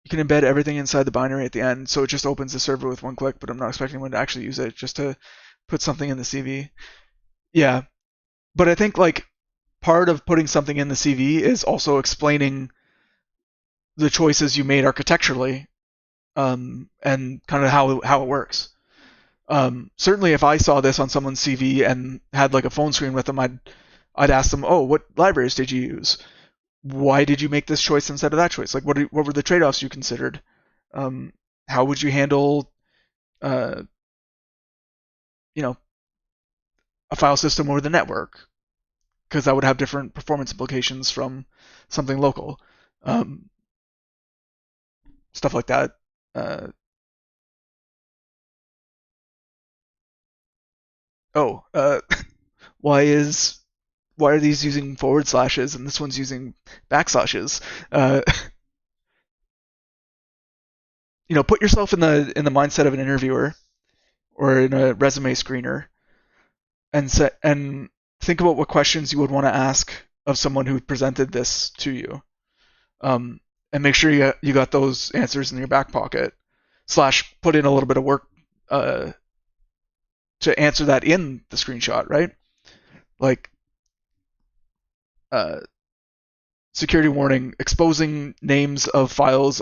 you can embed everything inside the binary at the end, so it just opens the server with one click, but I'm not expecting anyone to actually use it, just to put something in the CV. Yeah, but I think like part of putting something in the CV is also explaining the choices you made architecturally, and kind of how it works. Certainly, if I saw this on someone's CV and had like a phone screen with them, I'd ask them, "Oh, what libraries did you use? Why did you make this choice instead of that choice? Like, what were the trade-offs you considered? Um, how would you handle, uh, you know, a file system over the network? Because that would have different performance implications from something local. Um, Stuff like that. Uh, oh, why is why are these using forward slashes and this one's using backslashes? Uh, put yourself in the mindset of an interviewer or in a resume screener, and think about what questions you would want to ask of someone who presented this to you, um, and make sure you got those answers in your back pocket. Slash, put in a little bit of work uh, to answer that in the screenshot, right? Like, uh, security warning: exposing names of files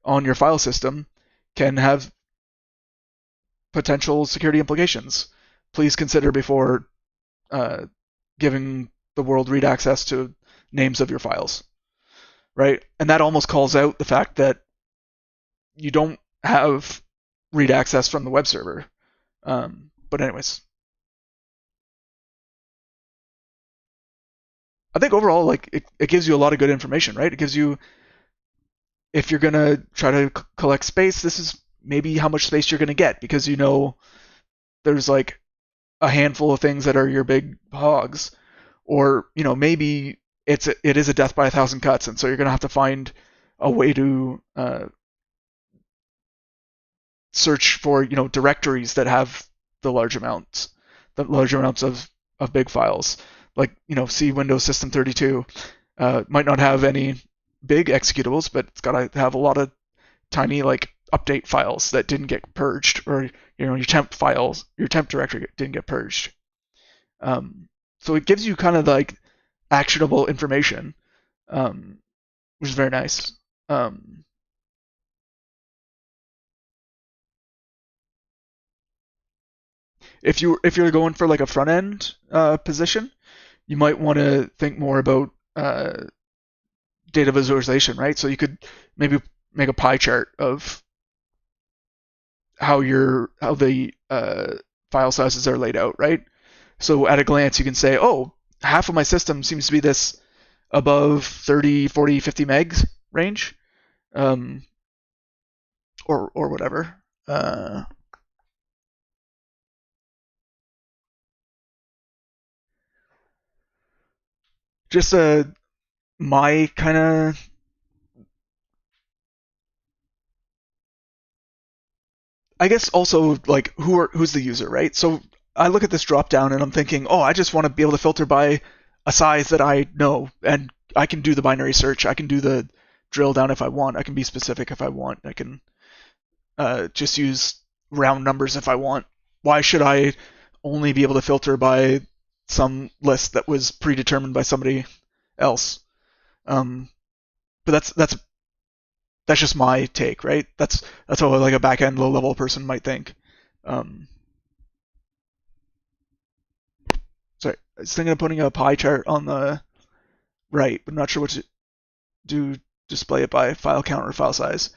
on your file system can have potential security implications. Please consider before uh, giving the world read access to names of your files, right? And that almost calls out the fact that you don't have read access from the web server. But anyways, I think overall, like it gives you a lot of good information, right? It gives you, if you're gonna try to collect space, this is maybe how much space you're gonna get, because there's like a handful of things that are your big hogs, or maybe it is a death by a thousand cuts, and so you're gonna have to find a way to search for directories that have the large amounts of big files. Like see Windows System 32 might not have any big executables, but it's got to have a lot of tiny like update files that didn't get purged, or your temp files, your temp directory didn't get purged. So it gives you kind of like actionable information, which is very nice. Um, if you're going for like a front end position, you might want to think more about data visualization, right? So you could maybe make a pie chart of how the file sizes are laid out, right? So at a glance, you can say, oh, half of my system seems to be this above 30, 40, 50 megs range, um, or whatever. Just my kind of I guess also like who's the user, right? So I look at this drop down and I'm thinking, oh, I just want to be able to filter by a size that I know, and I can do the binary search. I can do the drill down if I want. I can be specific if I want. I can just use round numbers if I want. Why should I only be able to filter by some list that was predetermined by somebody else? But that's just my take, right? That's how like a back end low level person might think. Um, sorry, I was thinking of putting a pie chart on the right, but I'm not sure what to do. Display it by file count or file size.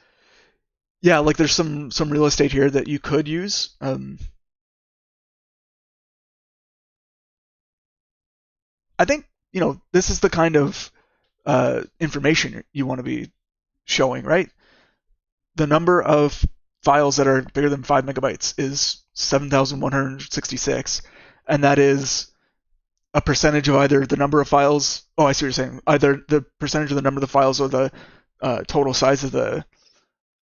Yeah, like there's some real estate here that you could use. I think this is the kind of information you want to be showing, right? The number of files that are bigger than 5 MB is 7,166, and that is a percentage of either the number of files. Oh, I see what you're saying. Either the percentage of the number of the files or the total size of the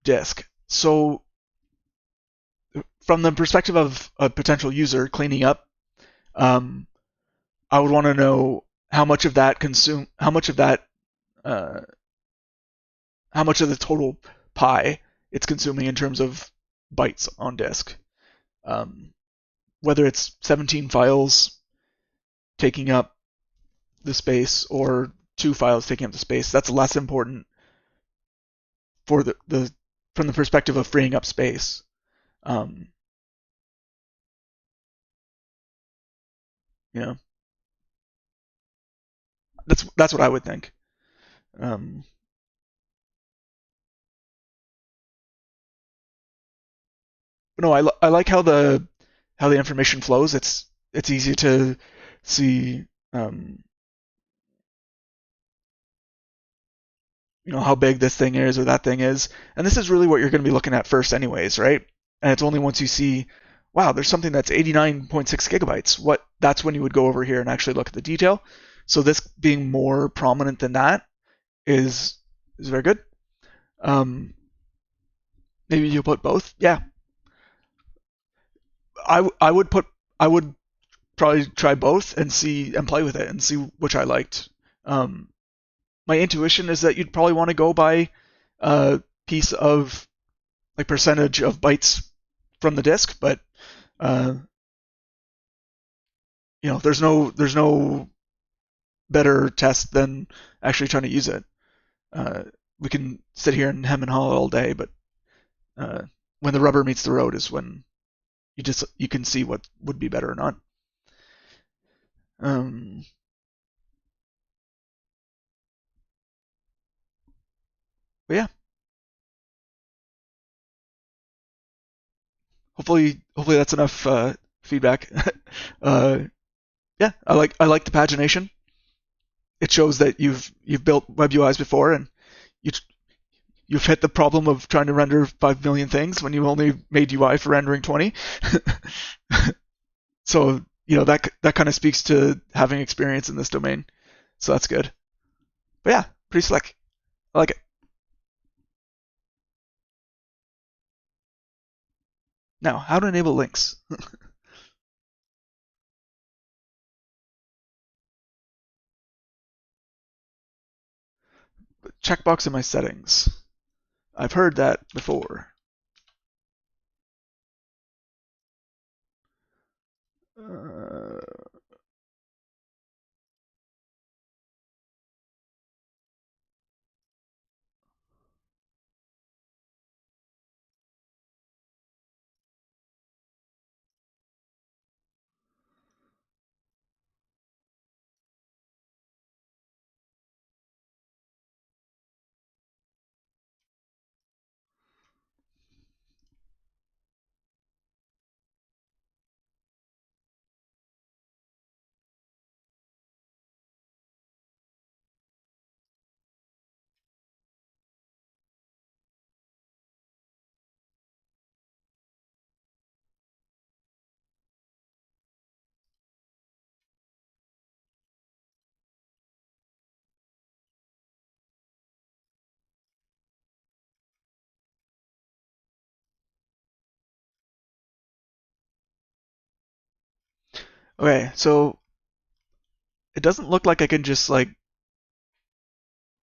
disk. So, from the perspective of a potential user cleaning up, um, I would want to know how much of that consume, uh, how much of the total pie it's consuming in terms of bytes on disk. Um, Whether it's 17 files taking up the space or 2 files taking up the space, that's less important for the from the perspective of freeing up space. Um, you know, that's what I would think. Um, but no, I like how the information flows. It's easy to see um, how big this thing is or that thing is, and this is really what you're going to be looking at first, anyways, right? And it's only once you see, wow, there's something that's 89.6 gigabytes. That's when you would go over here and actually look at the detail. So this being more prominent than that is very good. Um, Maybe you'll put both. Yeah, I would put I would probably try both and see and play with it and see which I liked. Um, my intuition is that you'd probably want to go by a piece of like percentage of bytes from the disk, but uh, there's no better test than actually trying to use it. Uh, we can sit here and hem and haw all day, but uh, when the rubber meets the road is when you can see what would be better or not. Um, but yeah, hopefully that's enough feedback. uh, yeah, I like the pagination. It shows that you've built web UIs before and you you've hit the problem of trying to render 5 million things when you only made UI for rendering 20. So that kind of speaks to having experience in this domain. So that's good. But yeah, pretty slick. I like it. Now, how to enable links? Checkbox in my settings. I've heard that before. Uh, Okay, so it doesn't look like I can just like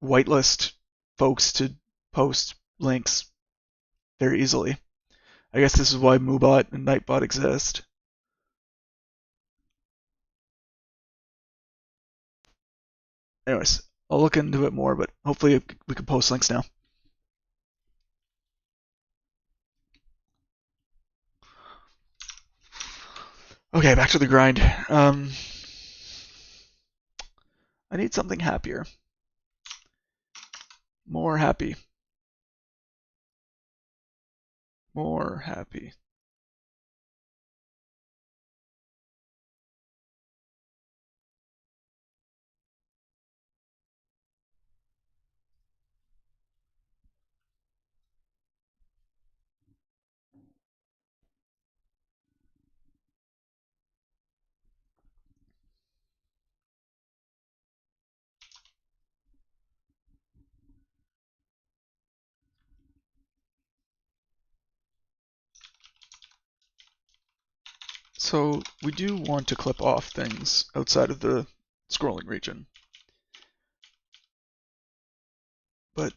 whitelist folks to post links very easily. I guess this is why Moobot and Nightbot exist. Anyways, I'll look into it more, but hopefully we can post links now. Okay, back to the grind. I need something happier. More happy. More happy. So we do want to clip off things outside of the scrolling region. But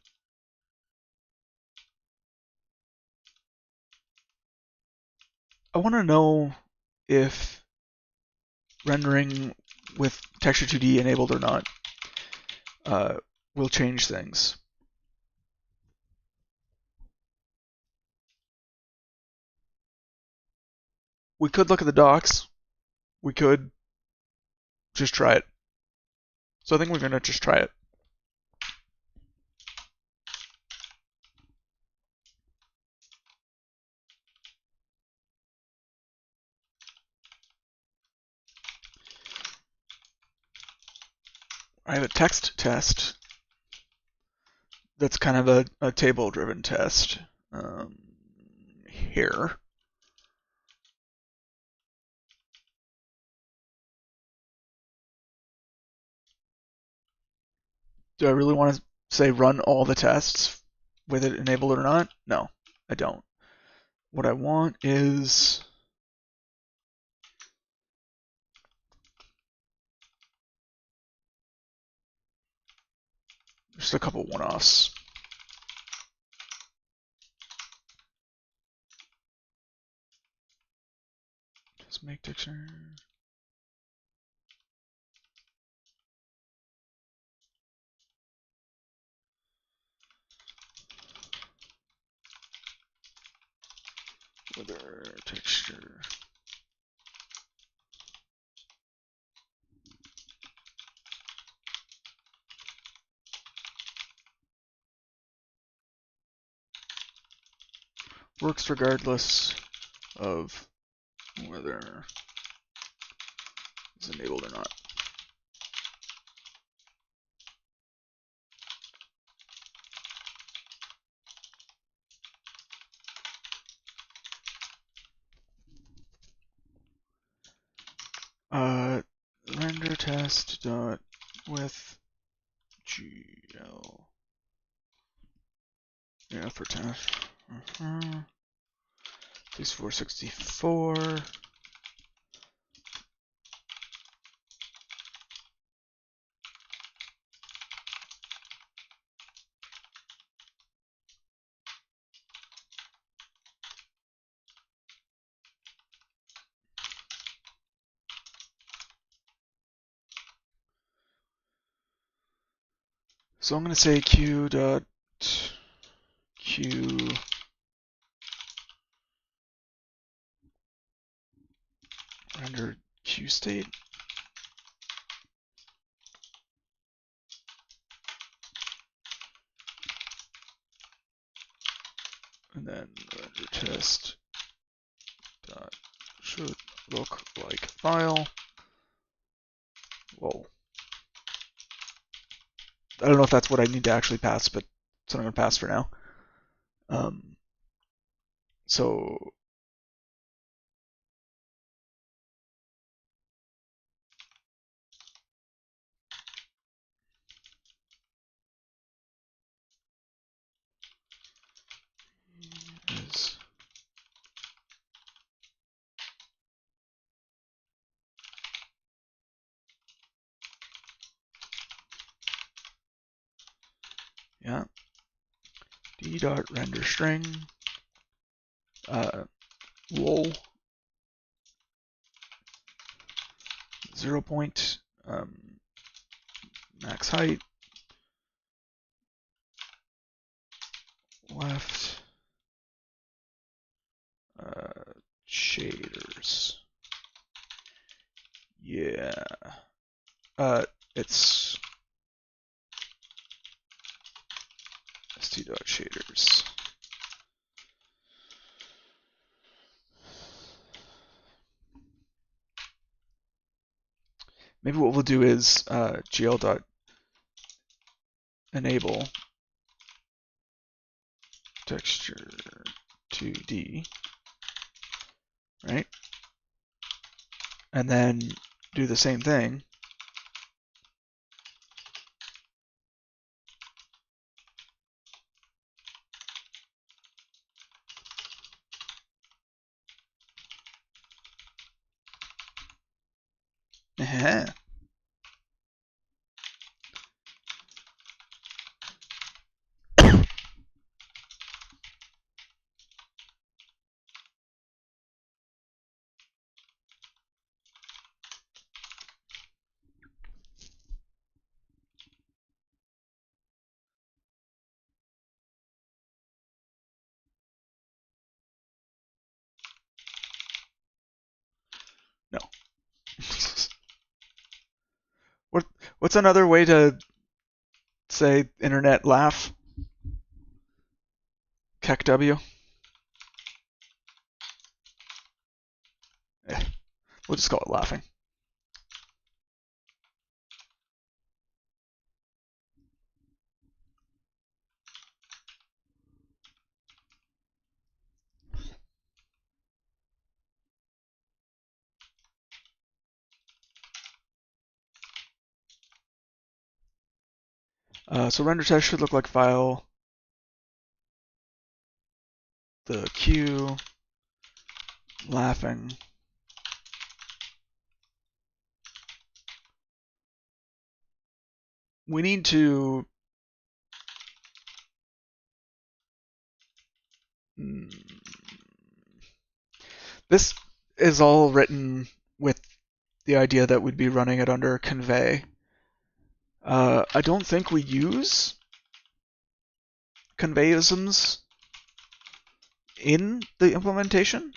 I want to know if rendering with Texture 2D enabled or not will change things. We could look at the docs. We could just try it. So I think we're going to just try it. I have a text test that's kind of a table-driven test here. Do I really want to say run all the tests with it enabled or not? No, I don't. What I want is just a couple one-offs. Just make dictionary. Weather texture. Works regardless of whether it's enabled or not. Render test dot with GL. Yeah, for test. 464. So I'm going to say q dot q render q state. And then render test dot should look like file. Whoa. I don't know if that's what I need to actually pass, but that's what I'm going to pass for now. So is Yeah. D dot render string. Lol. 0 point. Max height. Left. Shaders. Yeah. It's st.shaders. Maybe what we'll do is gl.enable texture 2D, right? And then do the same thing. No. What's another way to say internet laugh? KEKW? We'll just call it laughing. So render test should look like file, the Q, laughing. We need to this is all written with the idea that we'd be running it under convey. I don't think we use conveyisms in the implementation.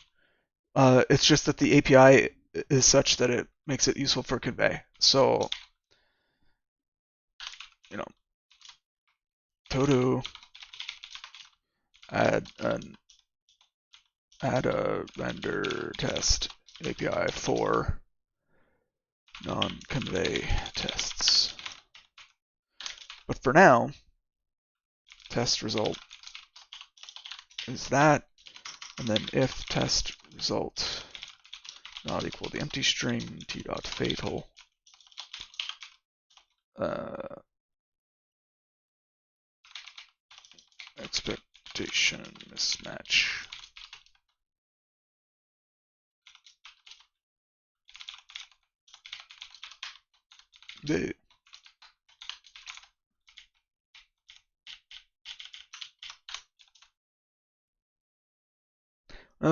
It's just that the API is such that it makes it useful for convey. So, todo add a render test API for non-convey tests. But for now, test result is that, and then if test result not equal the empty string t.fatal expectation mismatch. This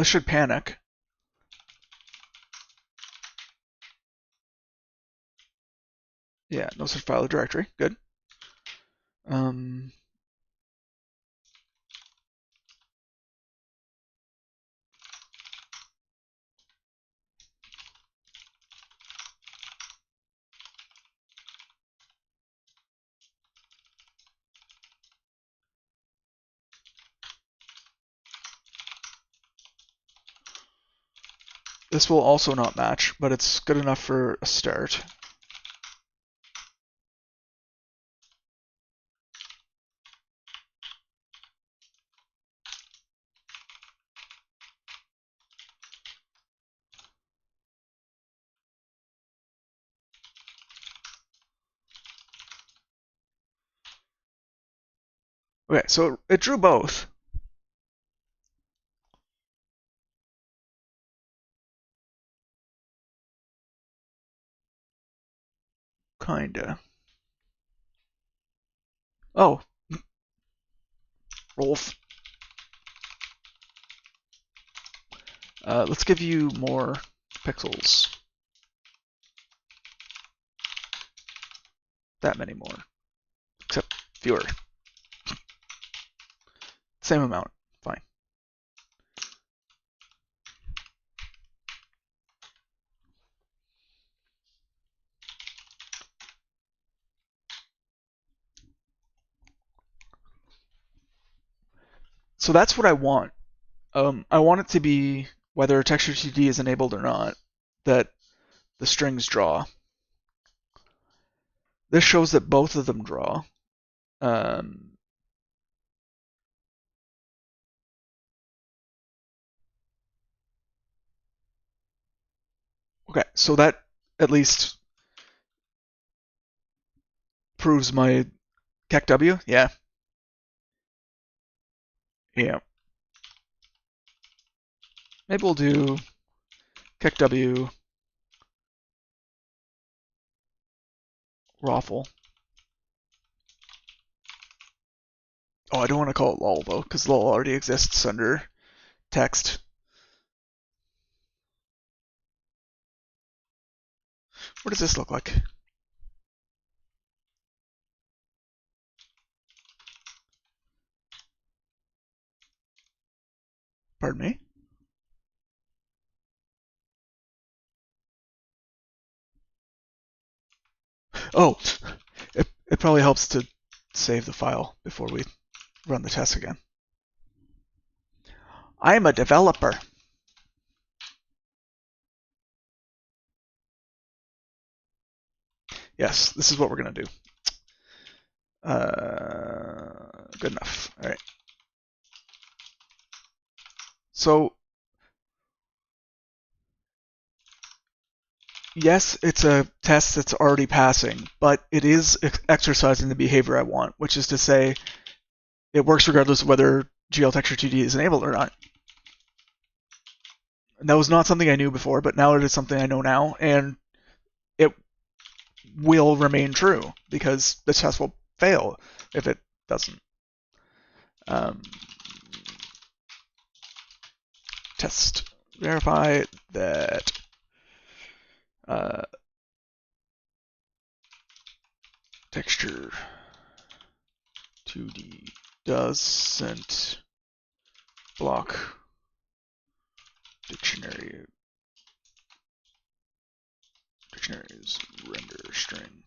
should panic. Yeah, no such file or directory. Good. This will also not match, but it's good enough for a start. Okay, so it drew both. Kinda. Oh, Rolf. Let's give you more pixels. That many more. Except fewer. Same amount. Fine. So that's what I want. I want it to be, whether texture TD is enabled or not, that the strings draw. This shows that both of them draw. Okay, so that at least proves my KEKW. Yeah. Yeah. Maybe we'll do KEKW Raffle. Oh, I don't want to call it lol though, because lol already exists under text. What does this look like? Pardon me? Oh, it probably helps to save the file before we run the test again. I'm a developer. Yes, this is what we're going to do. Good enough. All right. So, yes, it's a test that's already passing, but it is exercising the behavior I want, which is to say it works regardless of whether GLTexture2D is enabled or not. And that was not something I knew before, but now it is something I know now, and it will remain true because the test will fail if it doesn't. Test verify that texture 2D doesn't block dictionary's render string.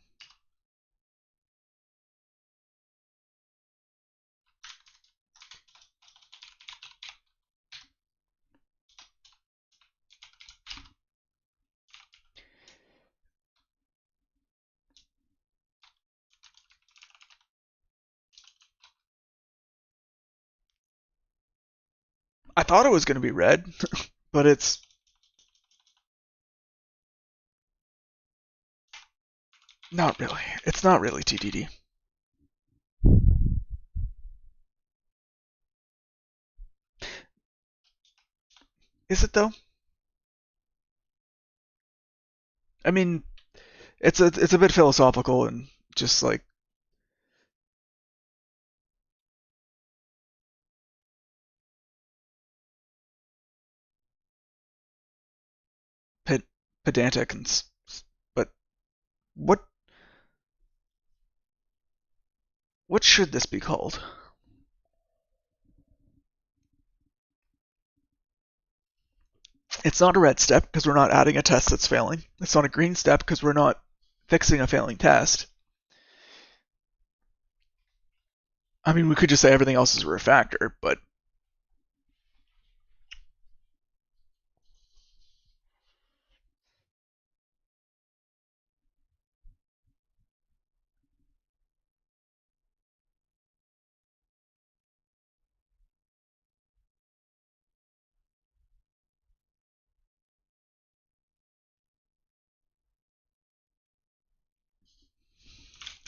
I thought it was going to be red, but it's not really. It's not really TDD. Is it though? I mean, it's a bit philosophical and just like pedantic, and but what should this be called? It's not a red step because we're not adding a test that's failing. It's not a green step because we're not fixing a failing test. I mean, we could just say everything else is a refactor, but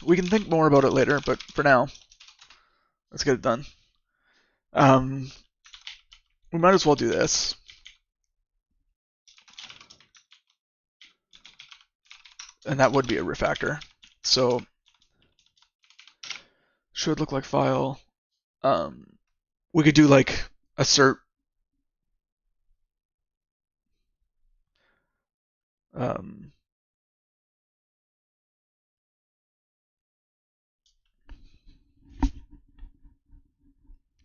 we can think more about it later. But for now, let's get it done. We might as well do this. And that would be a refactor. So should look like file. we could do like assert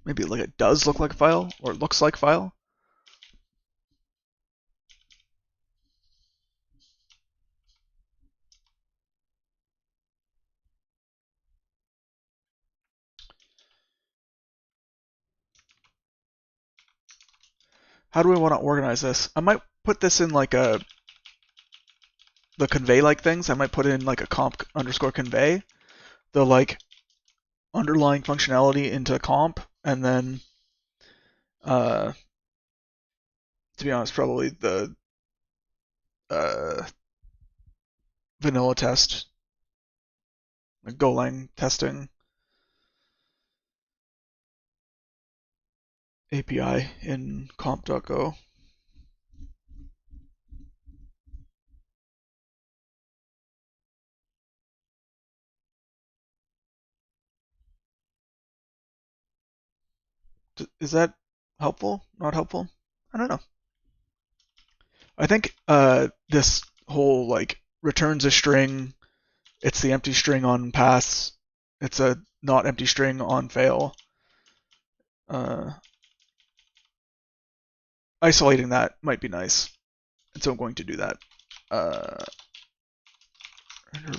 maybe like it does look like a file or it looks like file. How do we want to organize this? I might put this in like the convey like things. I might put in like a comp underscore convey, the like underlying functionality into comp, and then to be honest, probably the vanilla test, like Golang testing API in comp.go. Is that helpful? Not helpful? I don't know. I think this whole like returns a string, it's the empty string on pass, it's a not empty string on fail. Isolating that might be nice, and so I'm going to do that.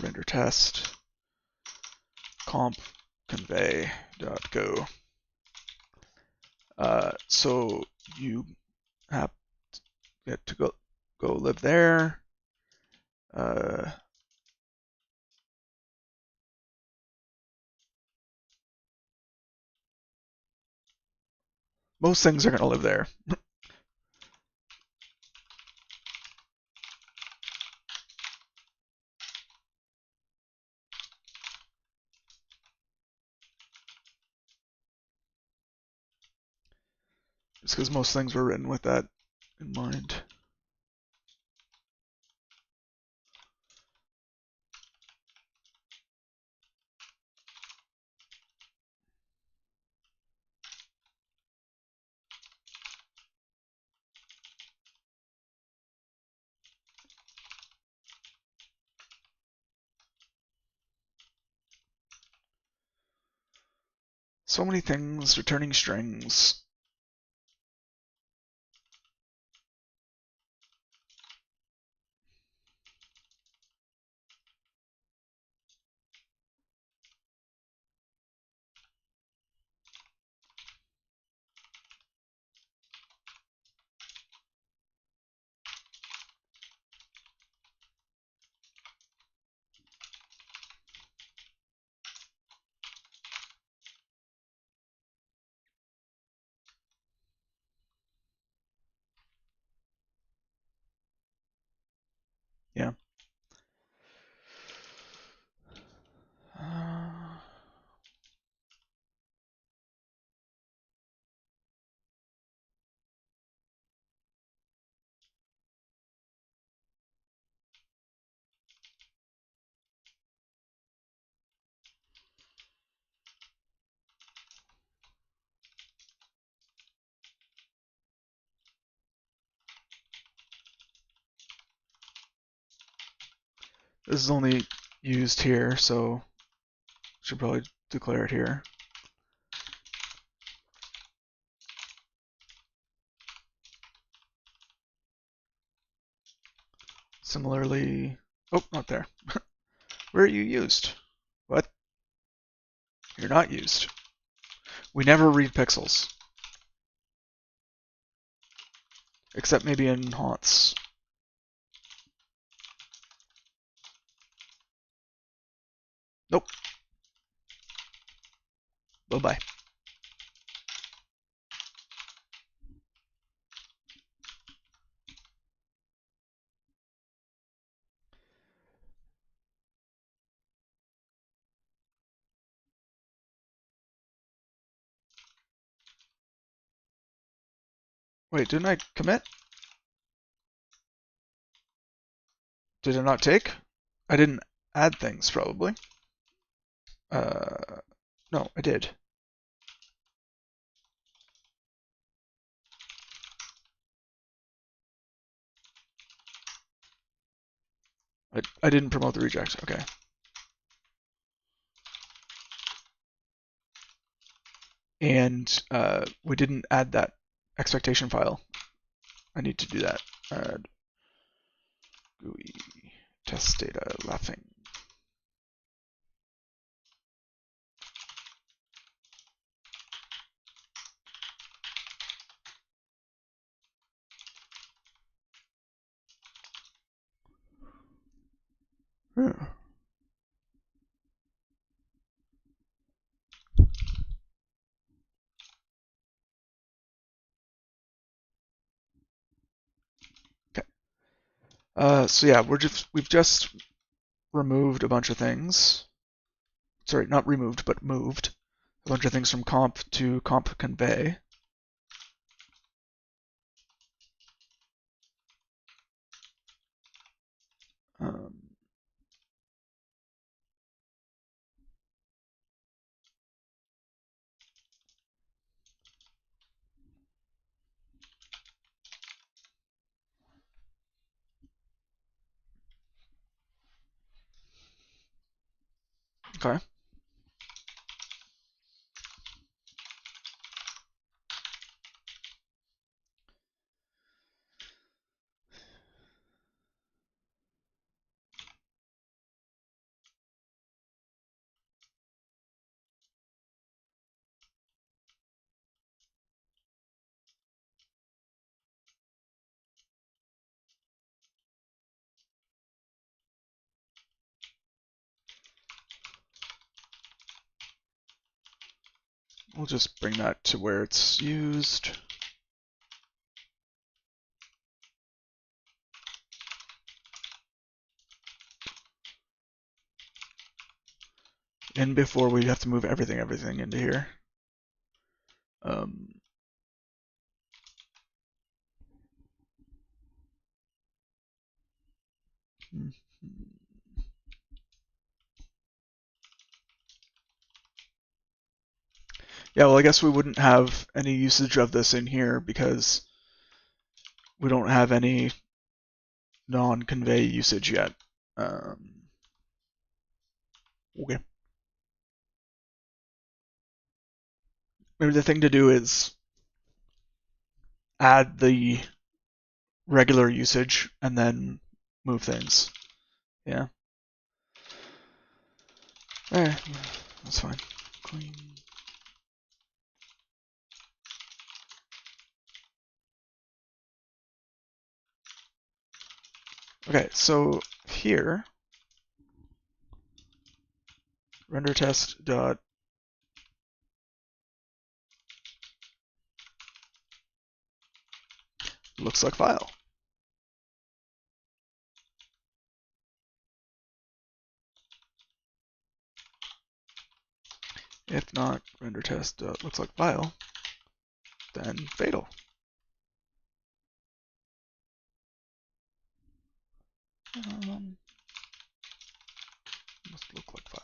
Render test comp convey dot go. So you have to get to go live there. Most things are going to live there. Just because most things were written with that in mind. So many things, returning strings. Yeah. This is only used here, so should probably declare it here. Similarly, oh, not there. Where are you used? What? You're not used. We never read pixels. Except maybe in haunts. Nope. Bye-bye. Wait, didn't I commit? Did it not take? I didn't add things, probably. No, I did. I didn't promote the reject. Okay. And we didn't add that expectation file. I need to do that. Add GUI test data laughing. Yeah. So yeah, we've just removed a bunch of things. Sorry, not removed, but moved a bunch of things from comp to comp convey. Um, okay. We'll just bring that to where it's used. And before we have to move everything into here. Um, yeah, well, I guess we wouldn't have any usage of this in here because we don't have any non-convey usage yet. Okay. Maybe the thing to do is add the regular usage and then move things. Yeah. Alright, that's fine. Clean. Okay, so here, render test dot looks like file. If not, render test dot looks like file, then fatal. Must look like file.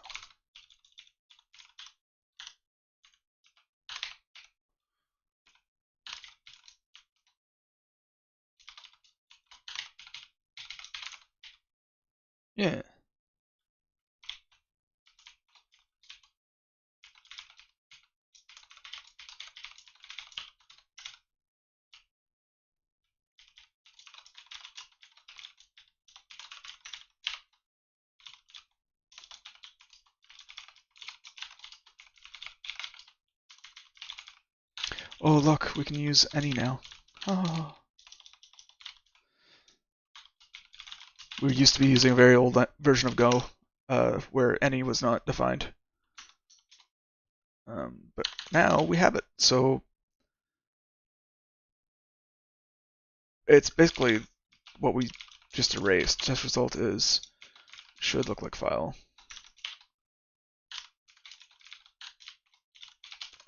Yeah. Oh, look, we can use any now. Oh. We used to be using a very old version of Go where any was not defined. But now we have it. So it's basically what we just erased. Test result is should look like file.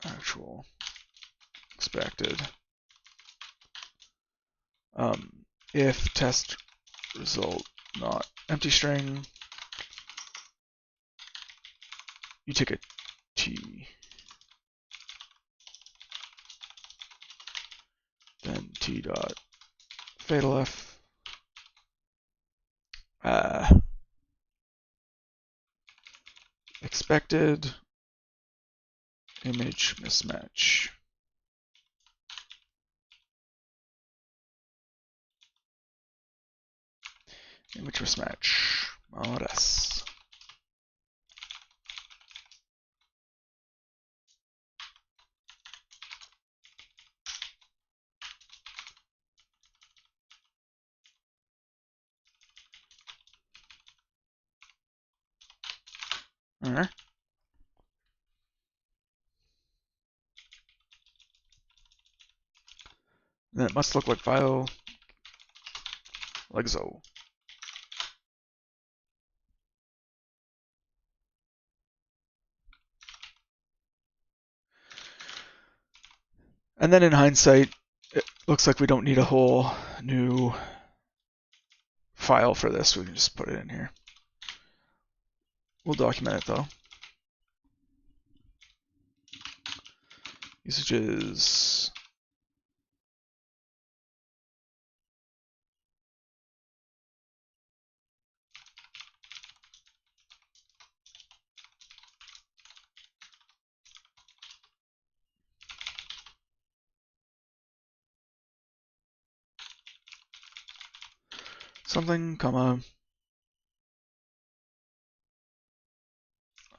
Actual expected. If test result not empty string, you take a T, then T dot fatal F. expected image mismatch. Image mismatch, mod S. All right. Then it must look like file like so. And then in hindsight, it looks like we don't need a whole new file for this. We can just put it in here. We'll document it though. Usages. Something, comma,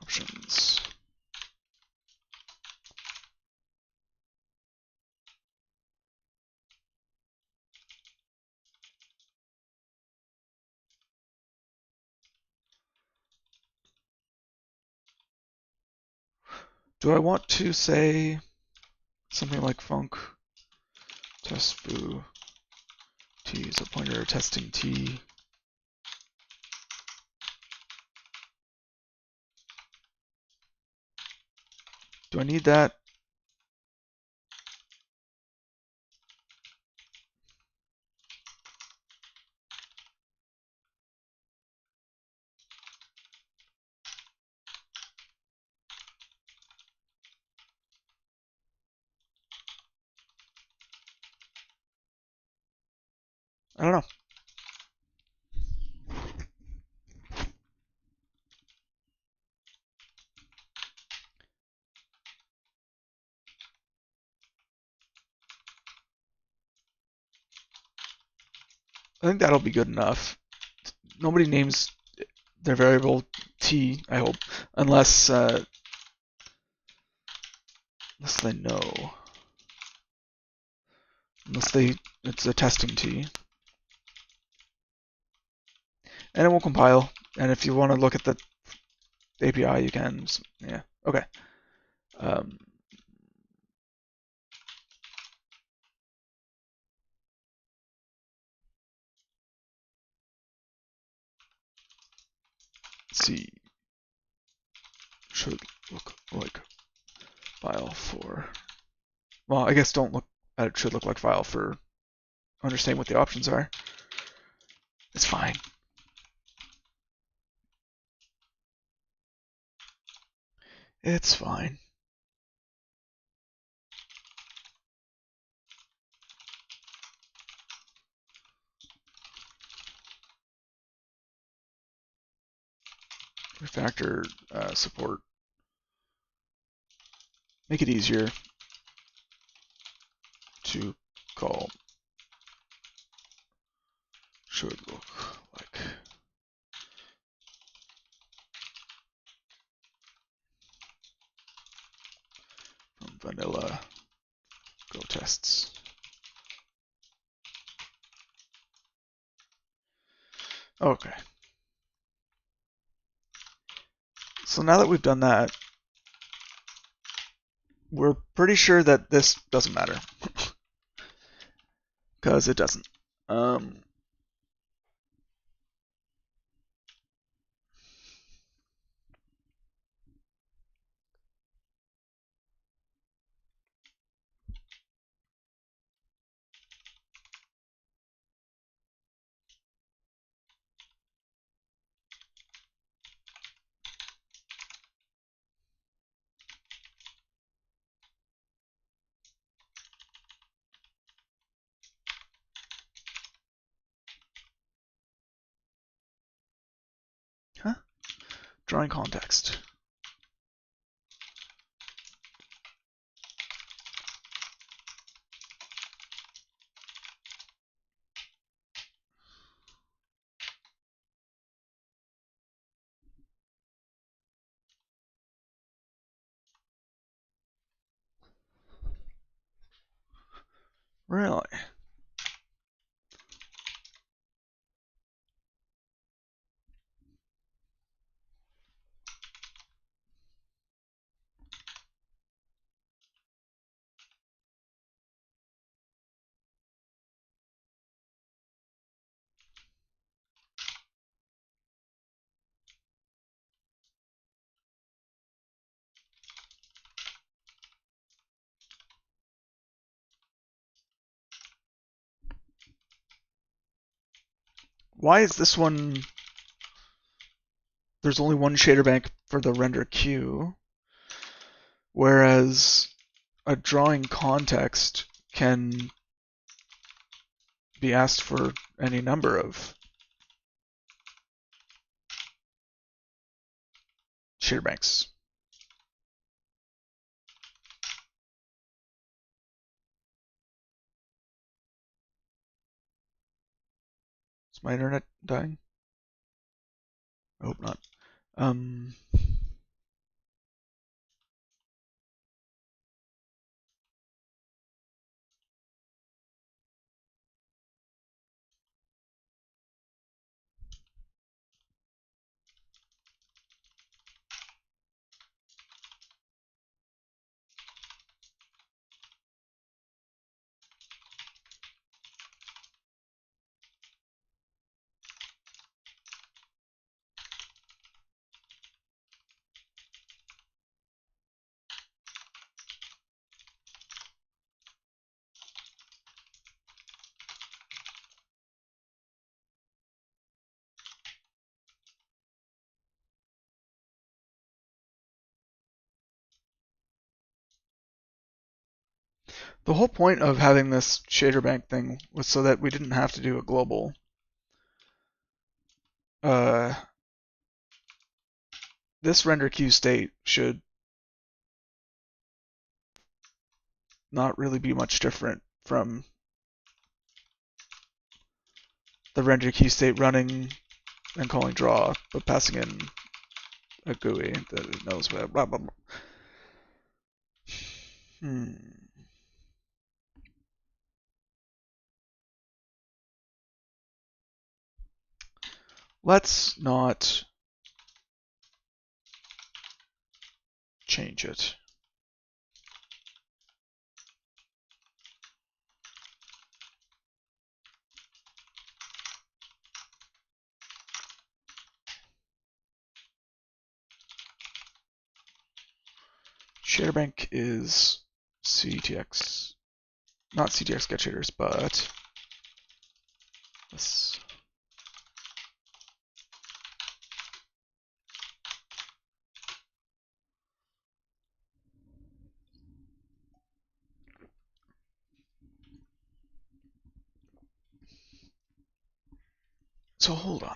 options. Do I want to say something like func test foo t is a pointer testing t? Do I need that? I don't know. I think that'll be good enough. Nobody names their variable t, I hope, unless they know. It's a testing t. And it will compile. And if you want to look at the API, you can. Yeah. Okay. C should look like file for. Well, I guess don't look at it should look like file for understanding what the options are. It's fine. It's fine. Refactor support. Make it easier to call should look like. From vanilla go tests. Okay. So now that we've done that, we're pretty sure that this doesn't matter. Because it doesn't. Huh? Drawing context. Really? Why is this one... There's only one shader bank for the render queue, whereas a drawing context can be asked for any number of shader banks. Is my internet dying? I hope not. The whole point of having this shader bank thing was so that we didn't have to do a global. This render queue state should not really be much different from the render queue state running and calling draw, but passing in a GUI that it knows what. Blah, blah, blah. Let's not change it. Shader bank is CTX, not CTX get shaders, but this. So hold on.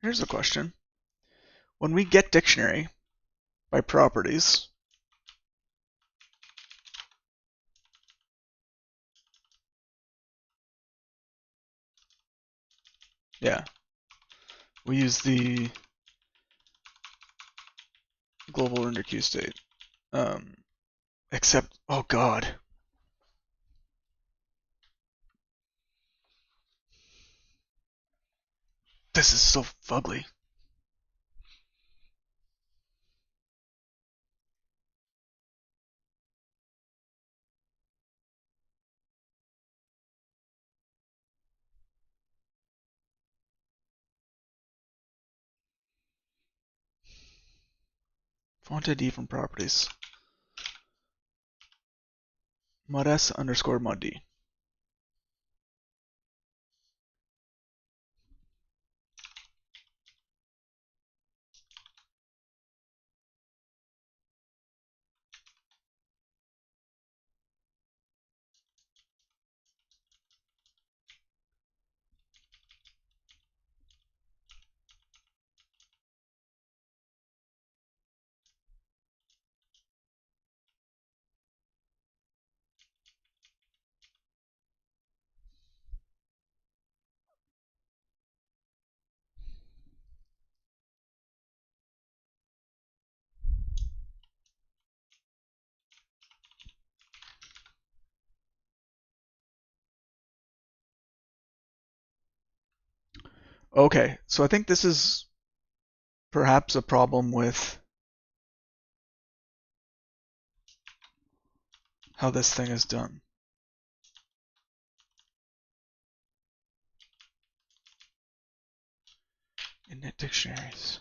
Here's a question. When we get dictionary by properties, yeah, we use the global render queue state. Except, oh god. This is so fugly. Font ID from properties. Mods underscore mod. Okay, so I think this is perhaps a problem with how this thing is done. Init dictionaries.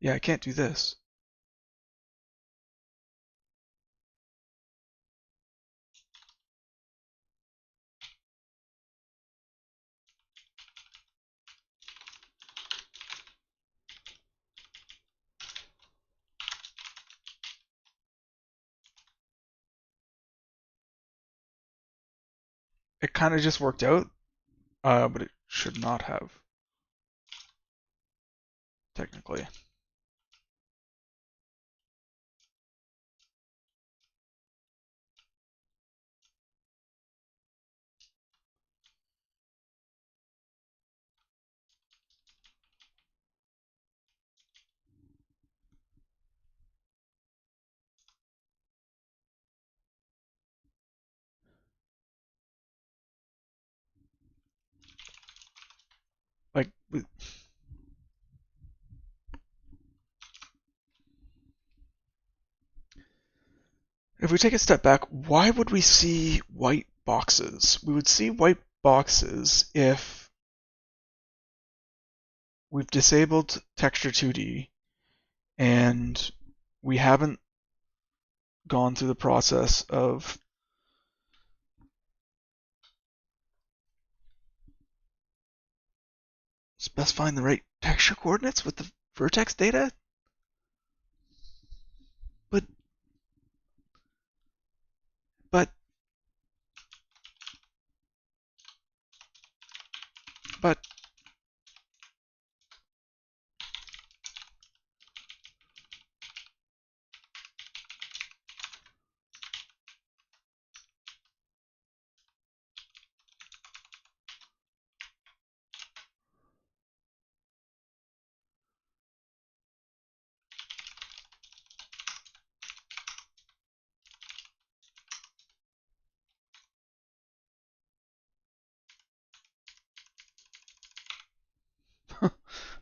Yeah, I can't do this. It kind of just worked out, but it should not have, technically. Like, if we take a step back, why would we see white boxes? We would see white boxes if we've disabled texture 2D and we haven't gone through the process of specifying the right texture coordinates with the vertex data. But but but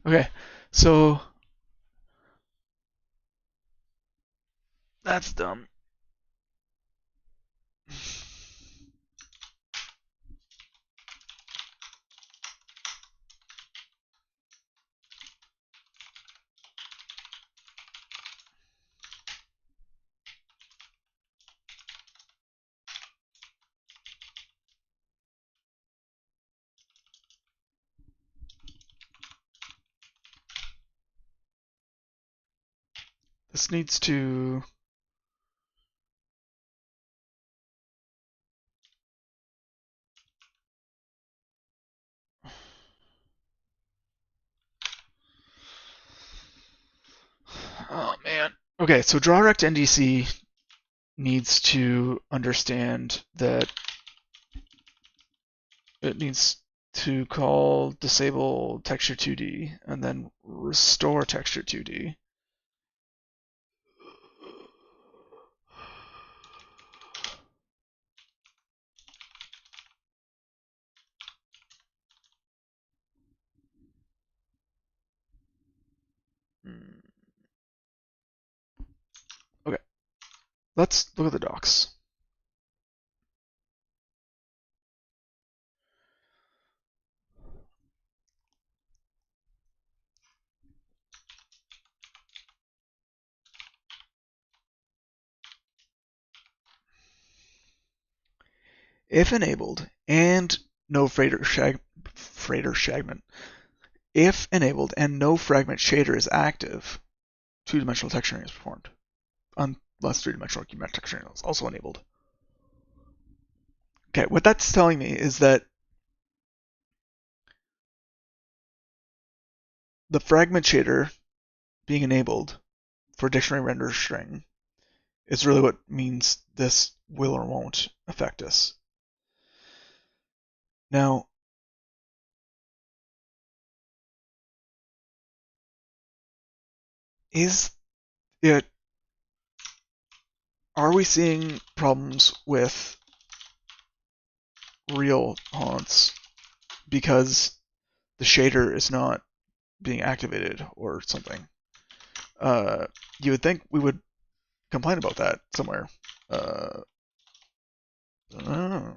okay, so that's dumb. This needs to oh man. Okay, so drawrect NDC needs to understand that it needs to call disable texture 2D and then restore texture 2D. Okay, let's look at the docs. If enabled and no fragment, if enabled and no fragment shader is active, two-dimensional texturing is performed, unless three-dimensional geometric texturing is also enabled. Okay, what that's telling me is that the fragment shader being enabled for dictionary render string is really what means this will or won't affect us. Now, is it, are we seeing problems with real haunts because the shader is not being activated or something? You would think we would complain about that somewhere. I don't know.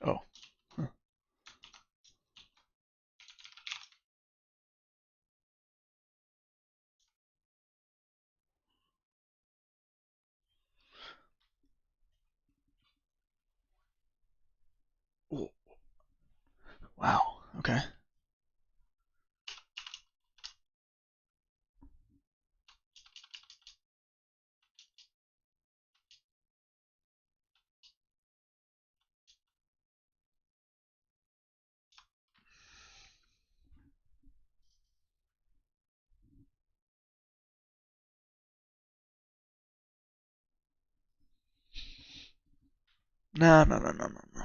Oh. Huh. Wow. Okay. No, no, no, no, no, no.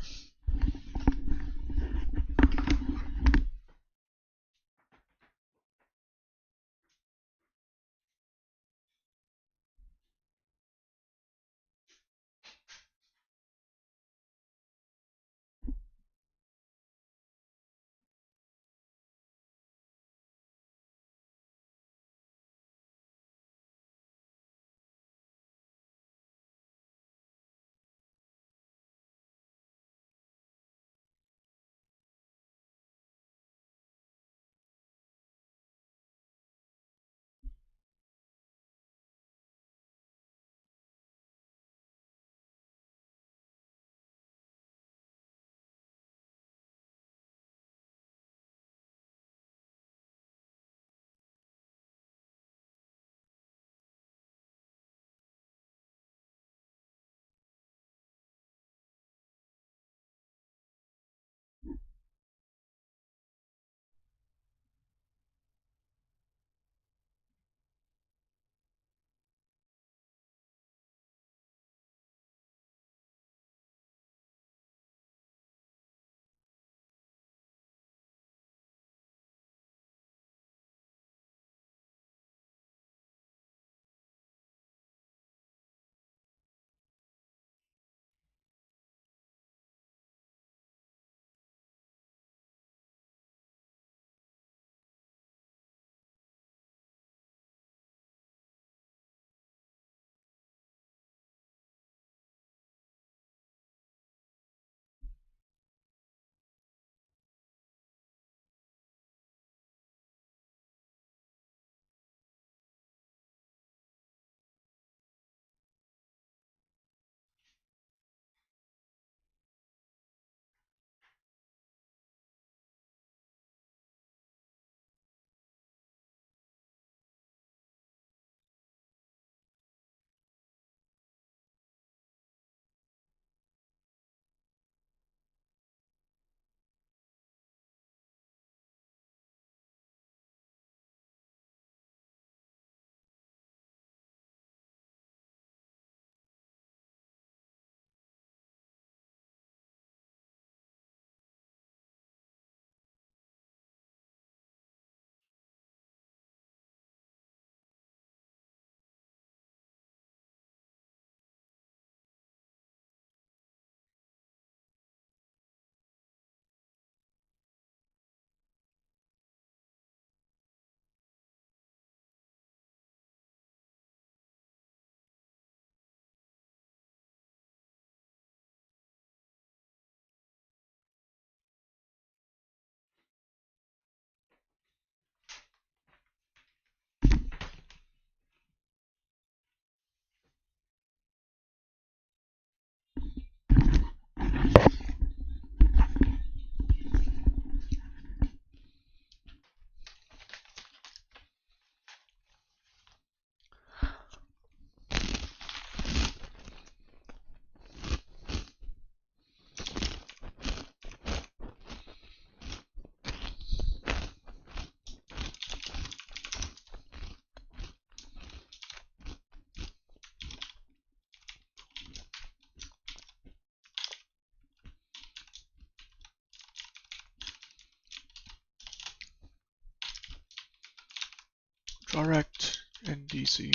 direct NDC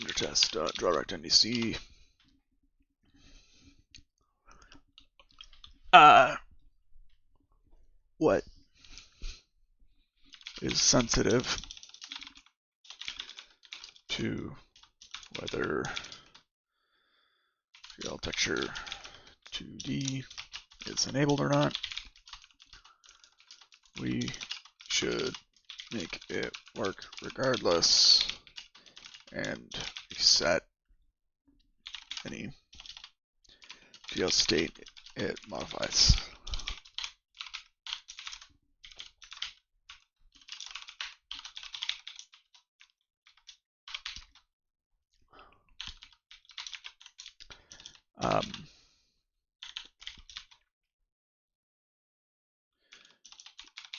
under test direct NDC what is sensitive to whether GL texture 2D is enabled or not. We should make it work regardless and reset any GL state it modifies.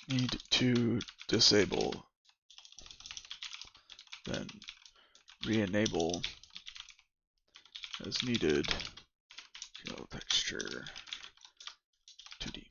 Need to disable, then re-enable as needed GL texture 2D.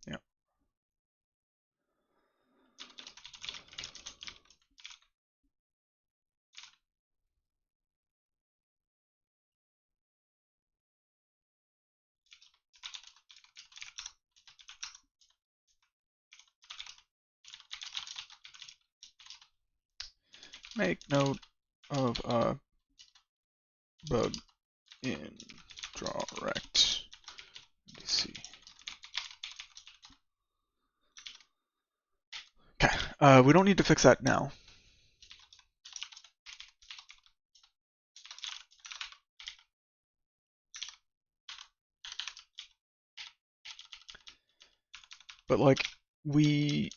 Yeah. Make note of a bug in direct NDC. Okay, we don't need to fix that now. But like we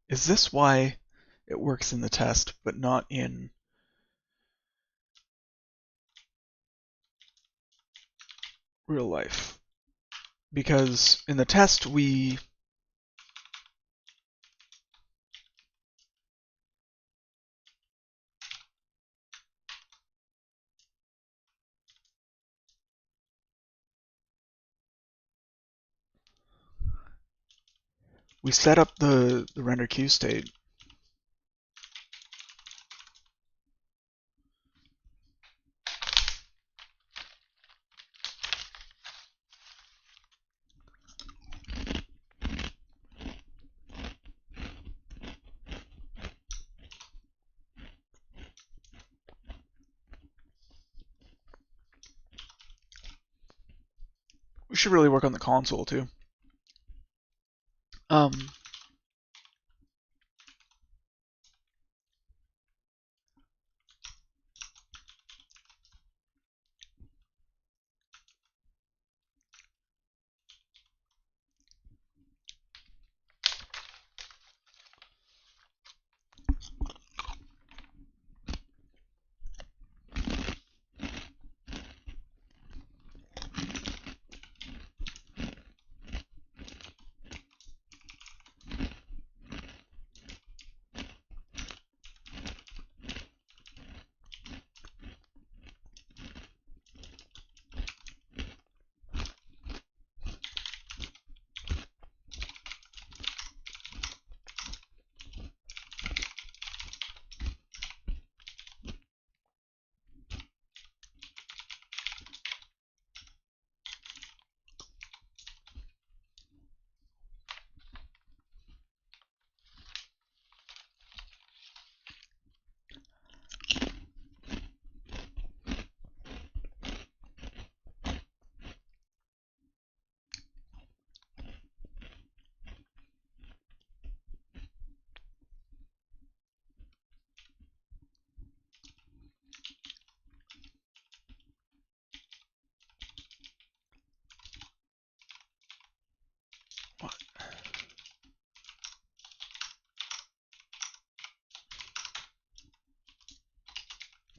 is this why it works in the test but not in real life? Because in the test we set up the render queue state. We should really work on the console too.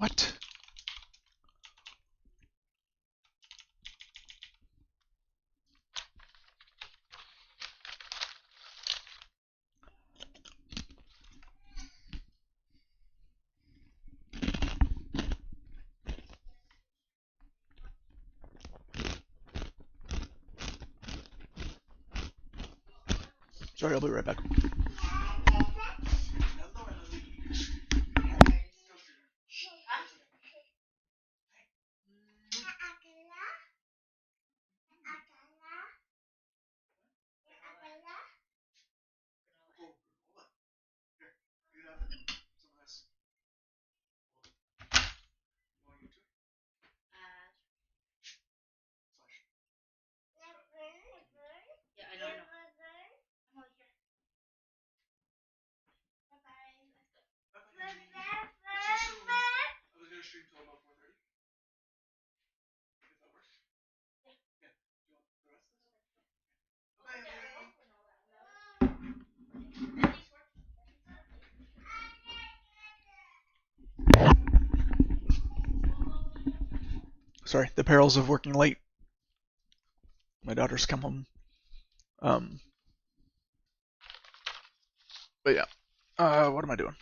What? Sorry, I'll be right back. Sorry, the perils of working late. My daughter's come home. Um, but yeah. What am I doing?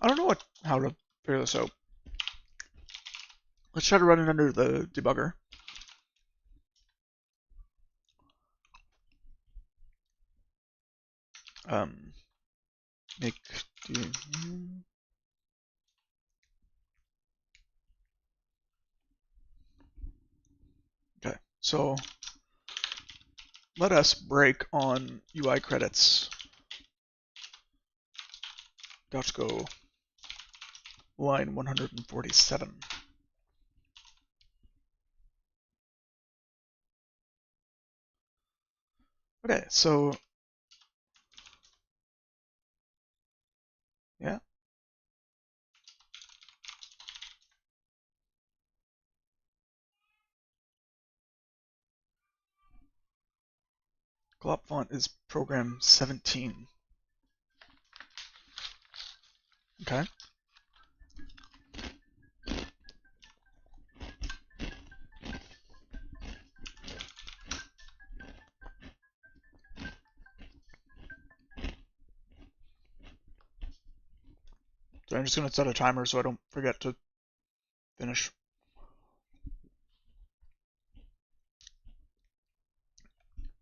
I don't know how to figure this out. Let's try to run it under the debugger. Make okay. So let us break on UI credits. Go line 147. Okay, so yeah. Glop font is program 17. Okay. So I'm just going to set a timer so I don't forget to finish.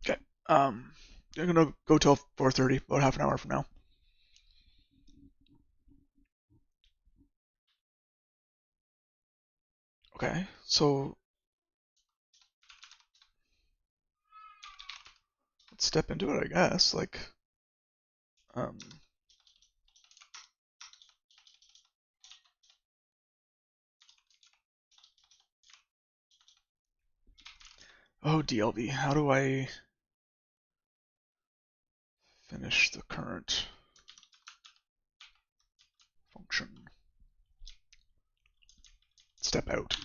Okay. I'm going to go till 4:30, about half an hour from now. Okay, so let's step into it, I guess. Like, oh, DLV. How do I finish the current function? Step out.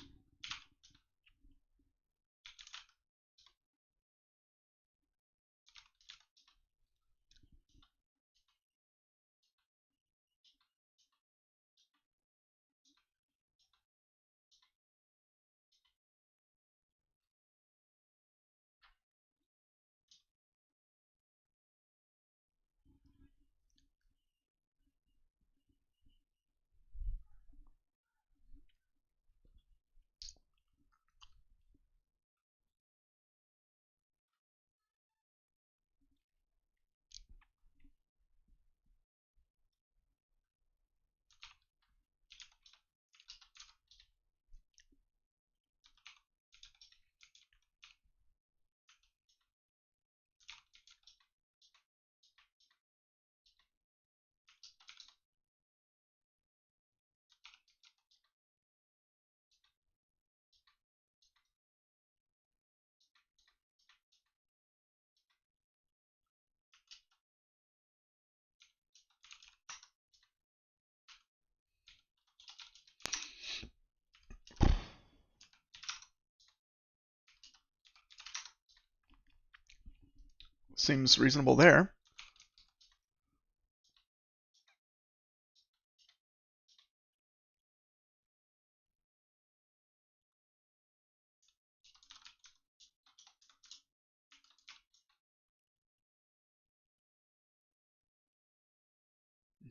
Seems reasonable there.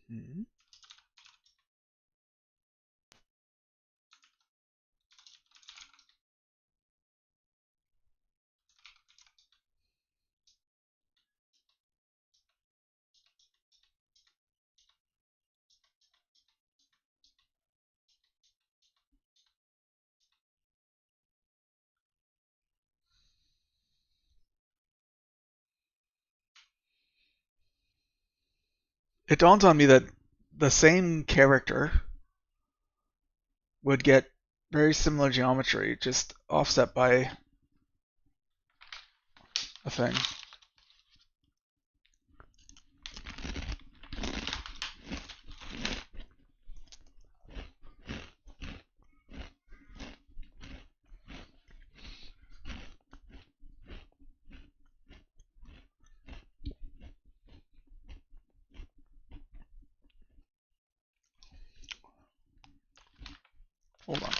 Mhm. It dawns on me that the same character would get very similar geometry, just offset by a thing. Hold on.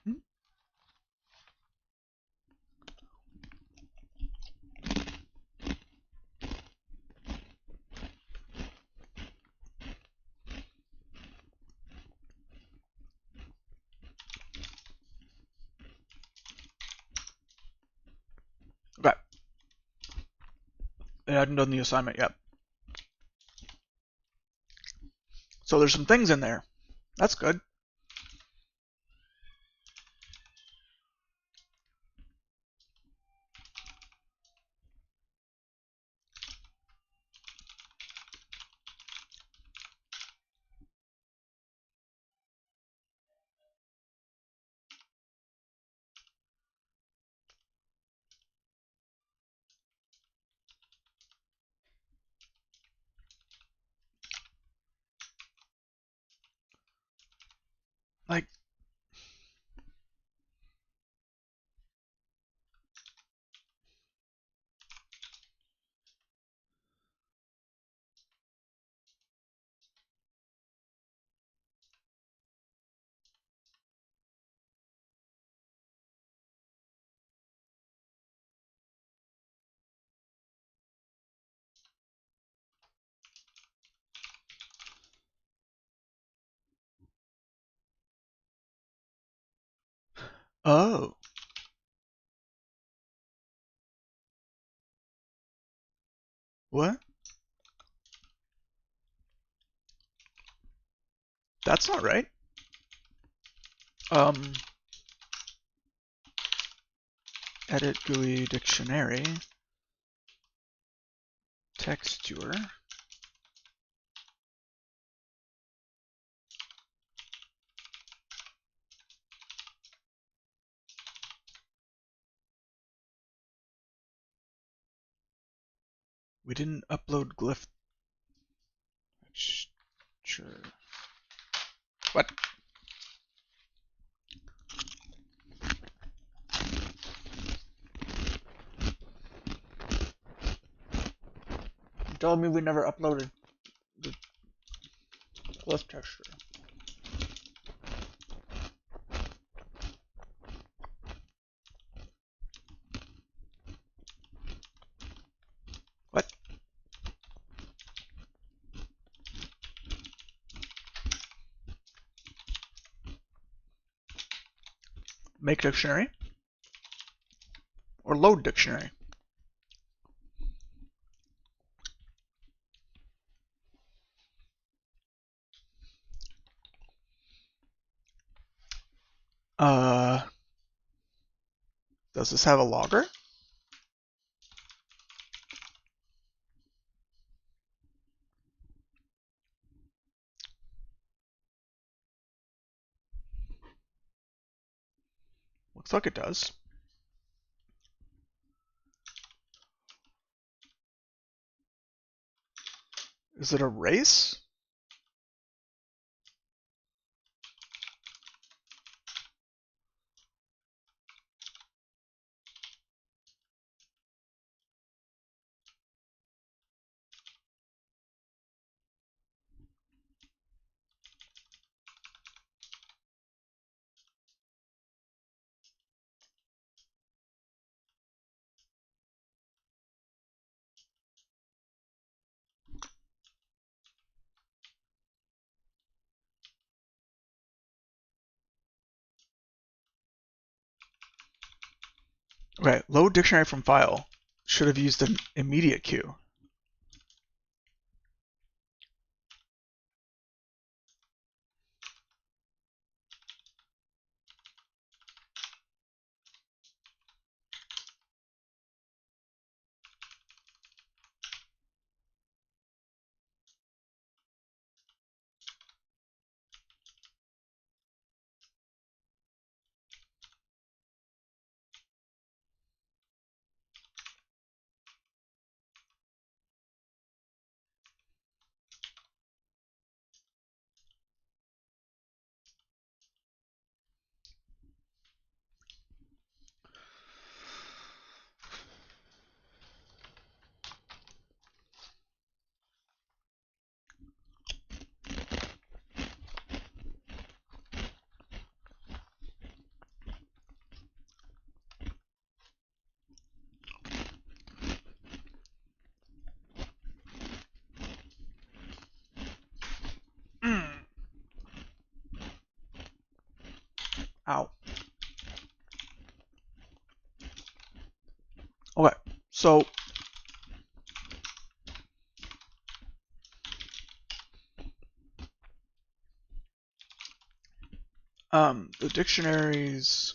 Hmm? Okay. I hadn't done the assignment yet. So there's some things in there. That's good. Like, oh, what? That's not right. Um, edit GUI dictionary. Texture. We didn't upload glyph. Sure. What? You told me we never uploaded the glyph texture. What? make dictionary or load dictionary. Does this have a logger? Looks like it does. Is it a race? Okay, load dictionary from file. Should have used an immediate queue. Ow. Okay, so the dictionary's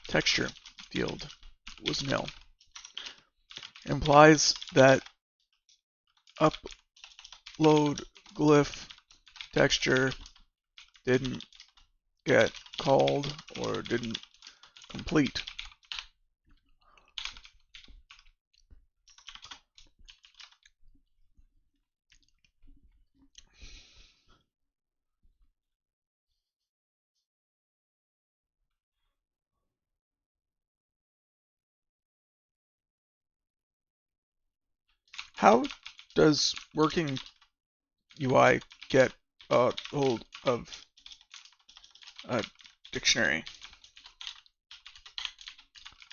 texture field was nil. Implies that upload glyph texture didn't get called or didn't complete. How does working UI get a hold of a dictionary?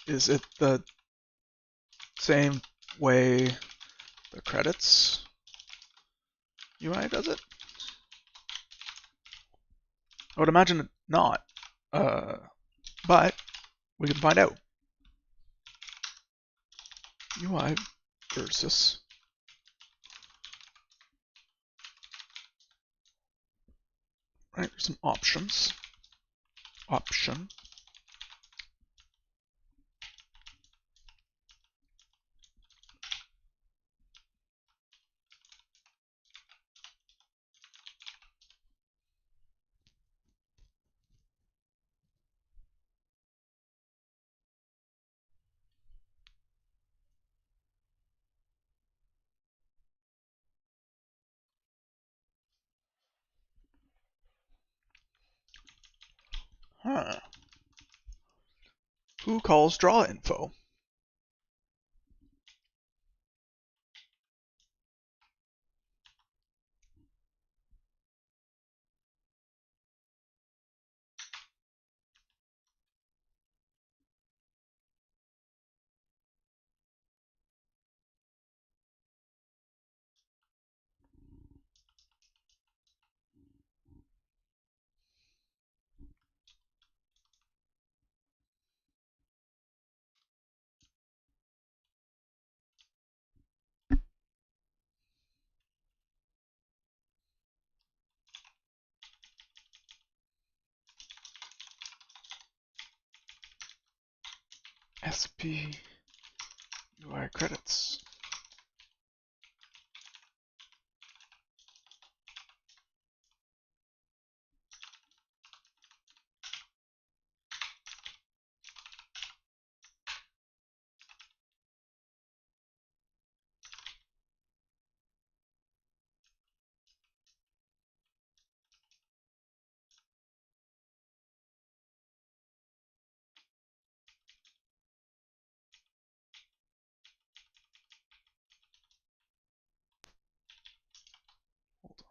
Is it the same way the credits UI does it? I would imagine not, but we can find out. UI versus right, there's some options. Option. Huh. Who calls draw info? SP UI credits. Hold on.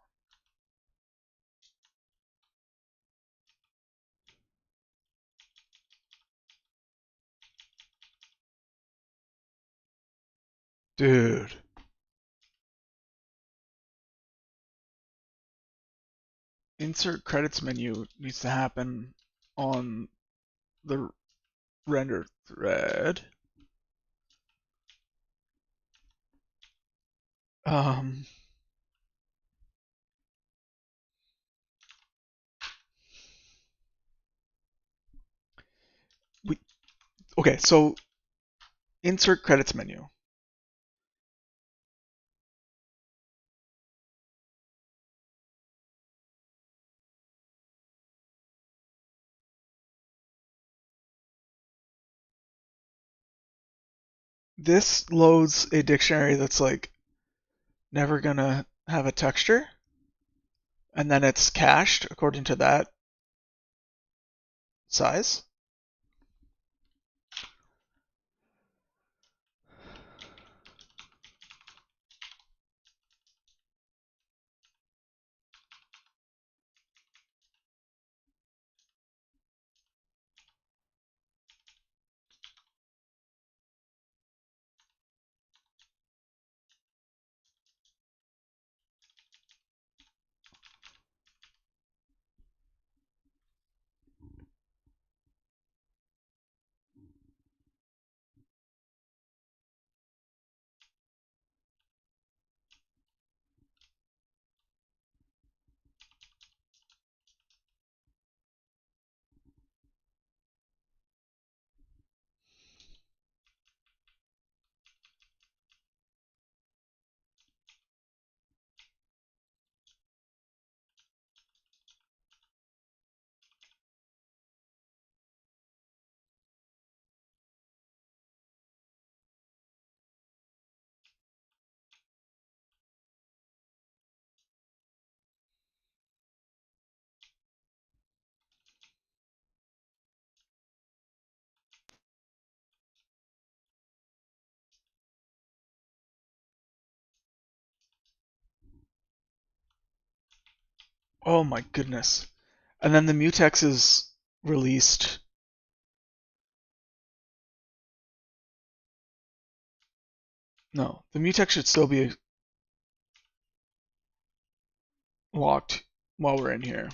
Dude. Insert credits menu needs to happen on the render thread. Um, okay, so insert credits menu. This loads a dictionary that's like never gonna have a texture, and then it's cached according to that size. Oh my goodness. And then the mutex is released. No, the mutex should still be locked while we're in here.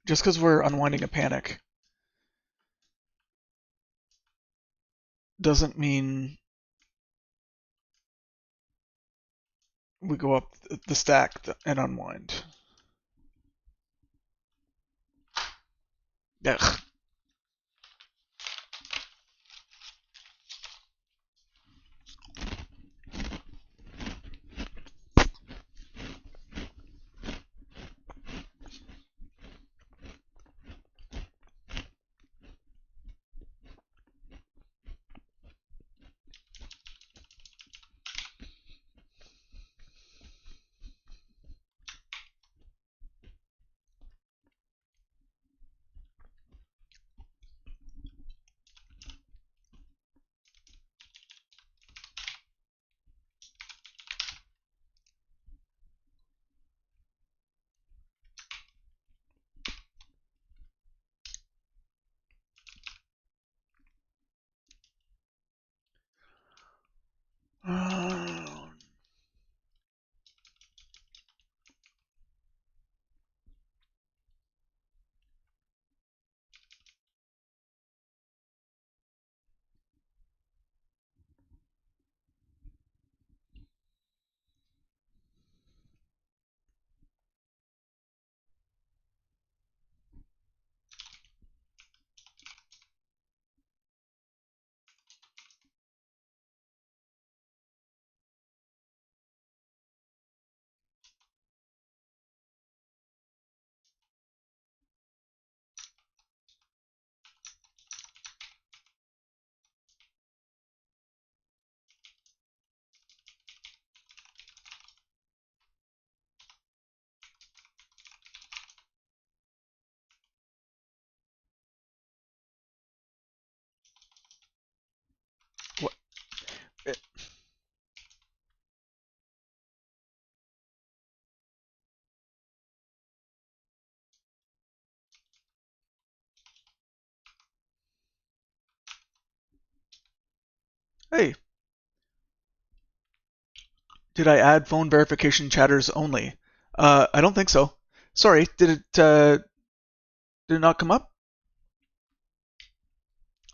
Just because we're unwinding a panic doesn't mean we go up the stack and unwind. Ugh. Hey, did I add phone verification chatters only? I don't think so. Sorry, did it not come up?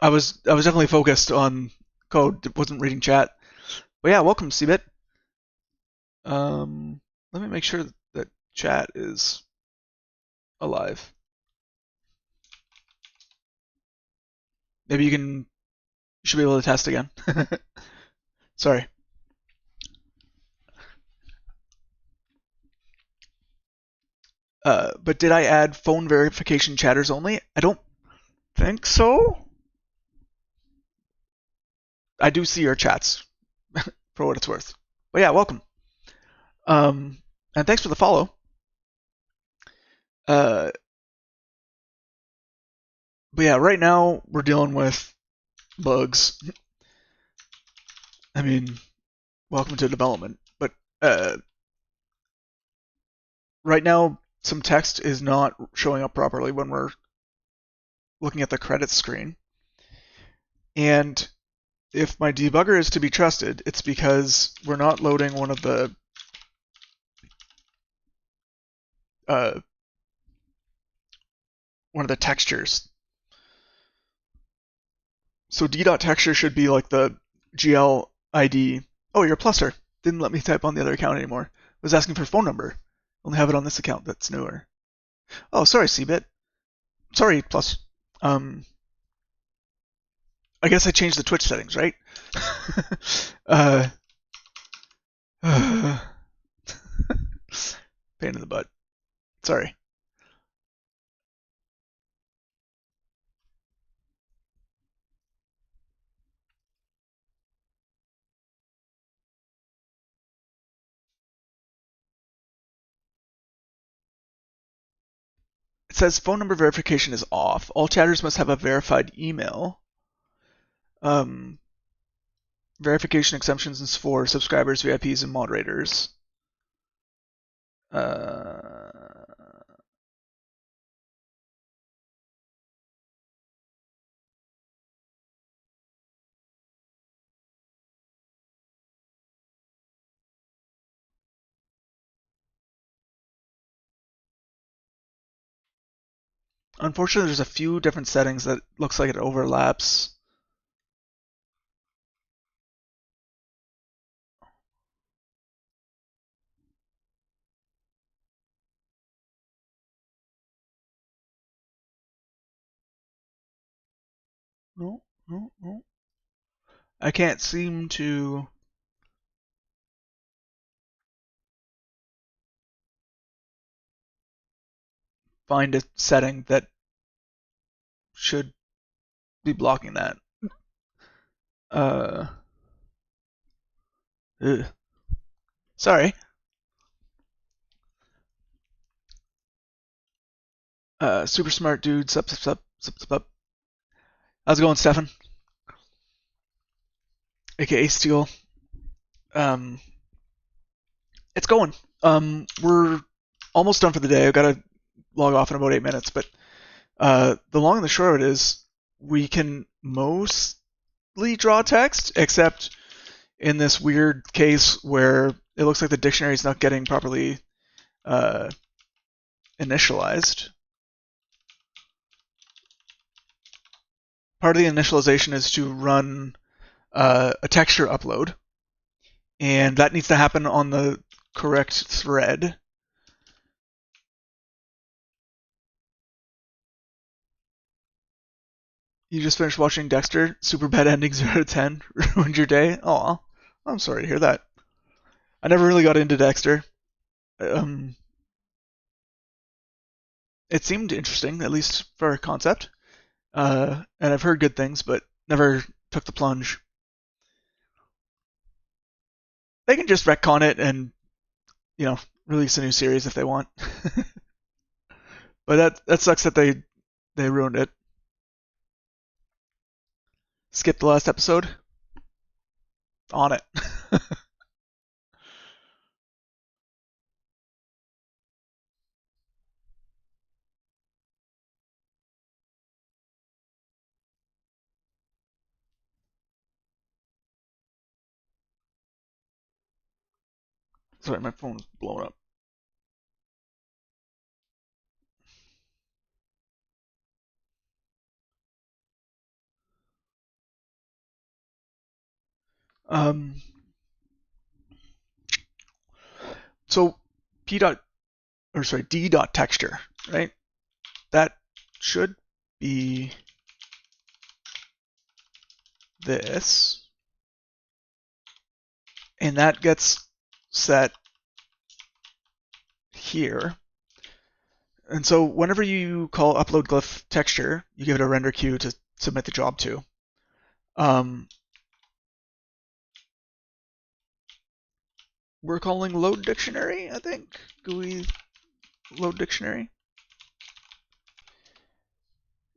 I was definitely focused on code, wasn't reading chat. But yeah, welcome, Cbit. Let me make sure that chat is alive. Maybe you should be able to test again. Sorry. But did I add phone verification chatters only? I don't think so. I do see your chats, for what it's worth. But yeah, welcome. And thanks for the follow. Uh, but yeah, right now we're dealing with bugs. I mean, welcome to development. But right now, some text is not showing up properly when we're looking at the credits screen. And if my debugger is to be trusted, it's because we're not loading one of the uh, textures. So d.texture should be like the GL ID. Oh, you're a pluser. Didn't let me type on the other account anymore. Was asking for phone number. Only have it on this account that's newer. Oh, sorry, Cbit. Sorry, plus. Um, I guess I changed the Twitch settings, right? uh, pain in the butt. Sorry. It says phone number verification is off. All chatters must have a verified email. Um, verification exemptions is for subscribers, VIPs, and moderators. Uh, Unfortunately, there's a few different settings that looks like it overlaps. No, no, no. I can't seem to find a setting that should be blocking that. Uh, ugh. Sorry. Super smart dude. Sup. How's it going, Stefan? AKA Steel. Um, it's going. We're almost done for the day. I've got to log off in about 8 minutes, but the long and the short of it is we can mostly draw text, except in this weird case where it looks like the dictionary is not getting properly uh, initialized. Part of the initialization is to run a texture upload, and that needs to happen on the correct thread. You just finished watching Dexter. Super bad ending, 0 to 10. Ruined your day. Aw, I'm sorry to hear that. I never really got into Dexter. Um, it seemed interesting, at least for a concept. And I've heard good things, but never took the plunge. They can just retcon it and, you know, release a new series if they want. But that sucks that they ruined it. Skip the last episode. On it. Sorry, my phone's blowing up. So D dot texture, right? That should be this, and that gets set here. And so whenever you call upload glyph texture, you give it a render queue to submit the job to. We're calling load dictionary, I think. GUI load dictionary.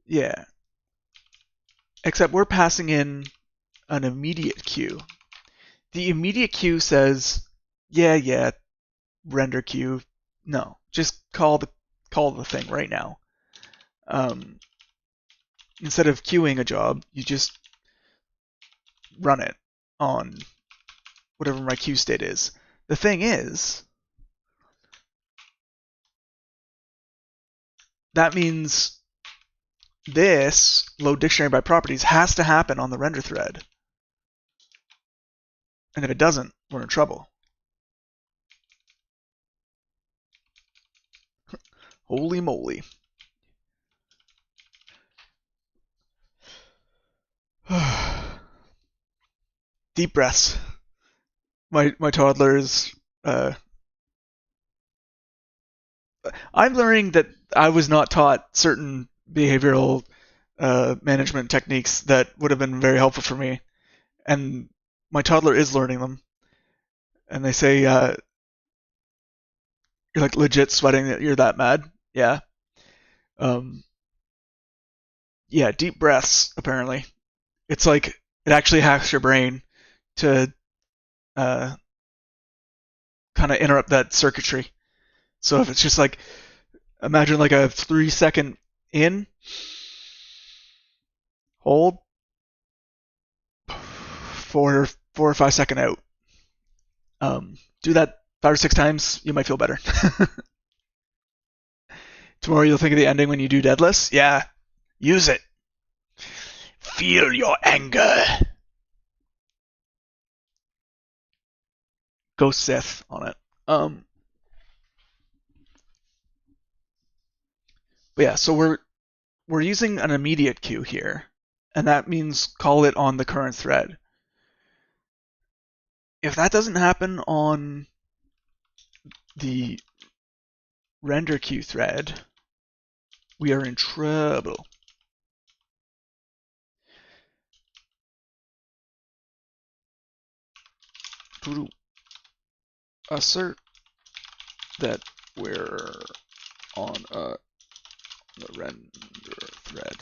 Yeah. Except we're passing in an immediate queue. The immediate queue says, yeah, render queue. No, just call the thing right now. Instead of queuing a job, you just run it on whatever my queue state is. The thing is, that means this load dictionary by properties has to happen on the render thread. And if it doesn't, we're in trouble. Holy moly. Deep breaths. My toddler is. I'm learning that I was not taught certain behavioral management techniques that would have been very helpful for me, and my toddler is learning them. And they say you're like legit sweating that you're that mad. Yeah. Yeah, deep breaths. Apparently, it's like it actually hacks your brain to kind of interrupt that circuitry. So if it's just like, imagine like a 3-second in, hold, 4 or 5 second out. Do that 5 or 6 times, you might feel better. Tomorrow you'll think of the ending when you do deadlifts. Yeah, use it. Feel your anger. Go Sith on it. But yeah, so we're using an immediate queue here, and that means call it on the current thread. If that doesn't happen on the render queue thread, we are in trouble. To assert that we're on the render thread.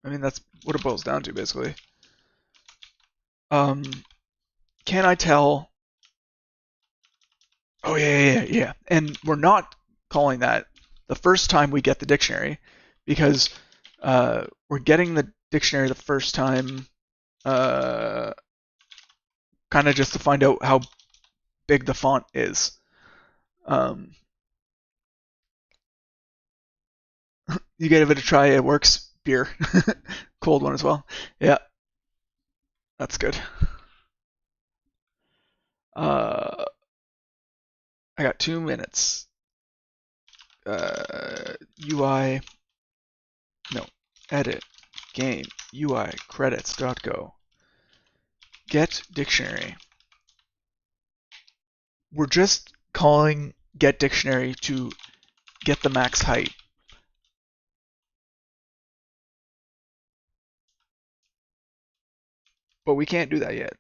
I mean, that's what it boils down to, basically. Can I tell? Oh, yeah. And we're not calling that the first time we get the dictionary, because we're getting the dictionary the first time kind of just to find out how big the font is. You give it a try, it works. Beer. Cold one as well. Yeah. That's good. I got 2 minutes. UI. No. Edit. Game. UI. Credits.go. Get dictionary. We're just calling get dictionary to get the max height. But we can't do that yet.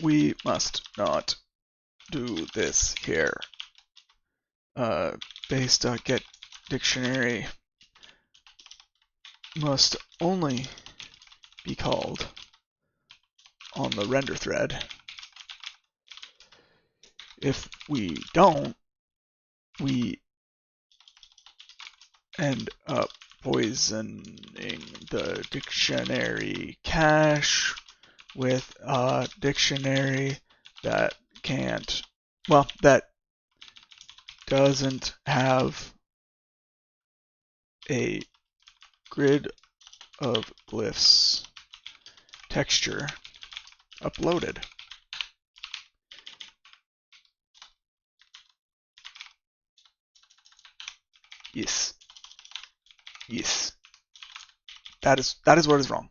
We must not do this here. Base.get dictionary must only be called on the render thread. If we don't, we end up poisoning the dictionary cache with a dictionary that that doesn't have a grid of glyphs texture uploaded. Yes. That is what is wrong.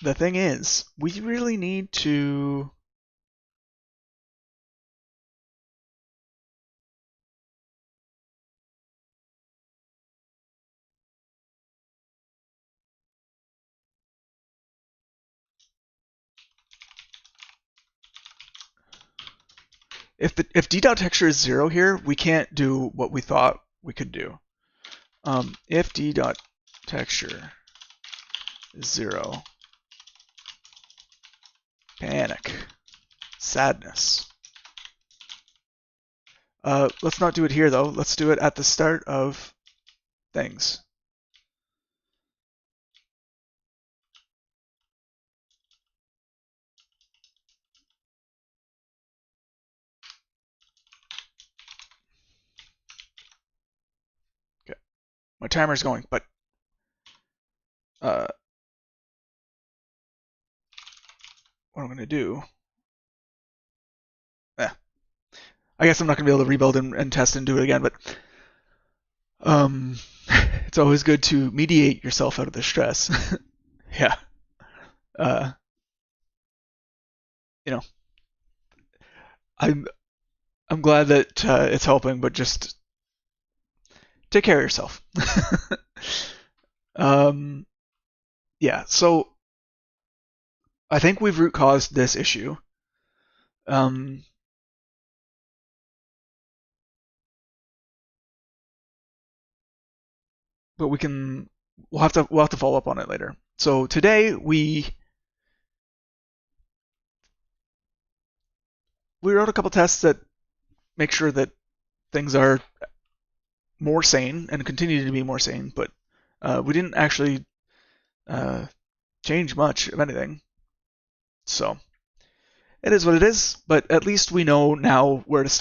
The thing is, we really need to if d.texture is 0 here, we can't do what we thought we could do. If d.texture is 0, panic, sadness. Let's not do it here though. Let's do it at the start of things. Okay, my timer's going, but what I'm going to do, I guess I'm not going to be able to rebuild and test and do it again, but it's always good to mediate yourself out of the stress. Yeah. You know, I'm glad that it's helping, but just take care of yourself. Yeah, so I think we've root caused this issue. But we'll have to follow up on it later. So today we wrote a couple tests that make sure that things are more sane and continue to be more sane, but we didn't actually change much of anything. So it is what it is, but at least we know now where to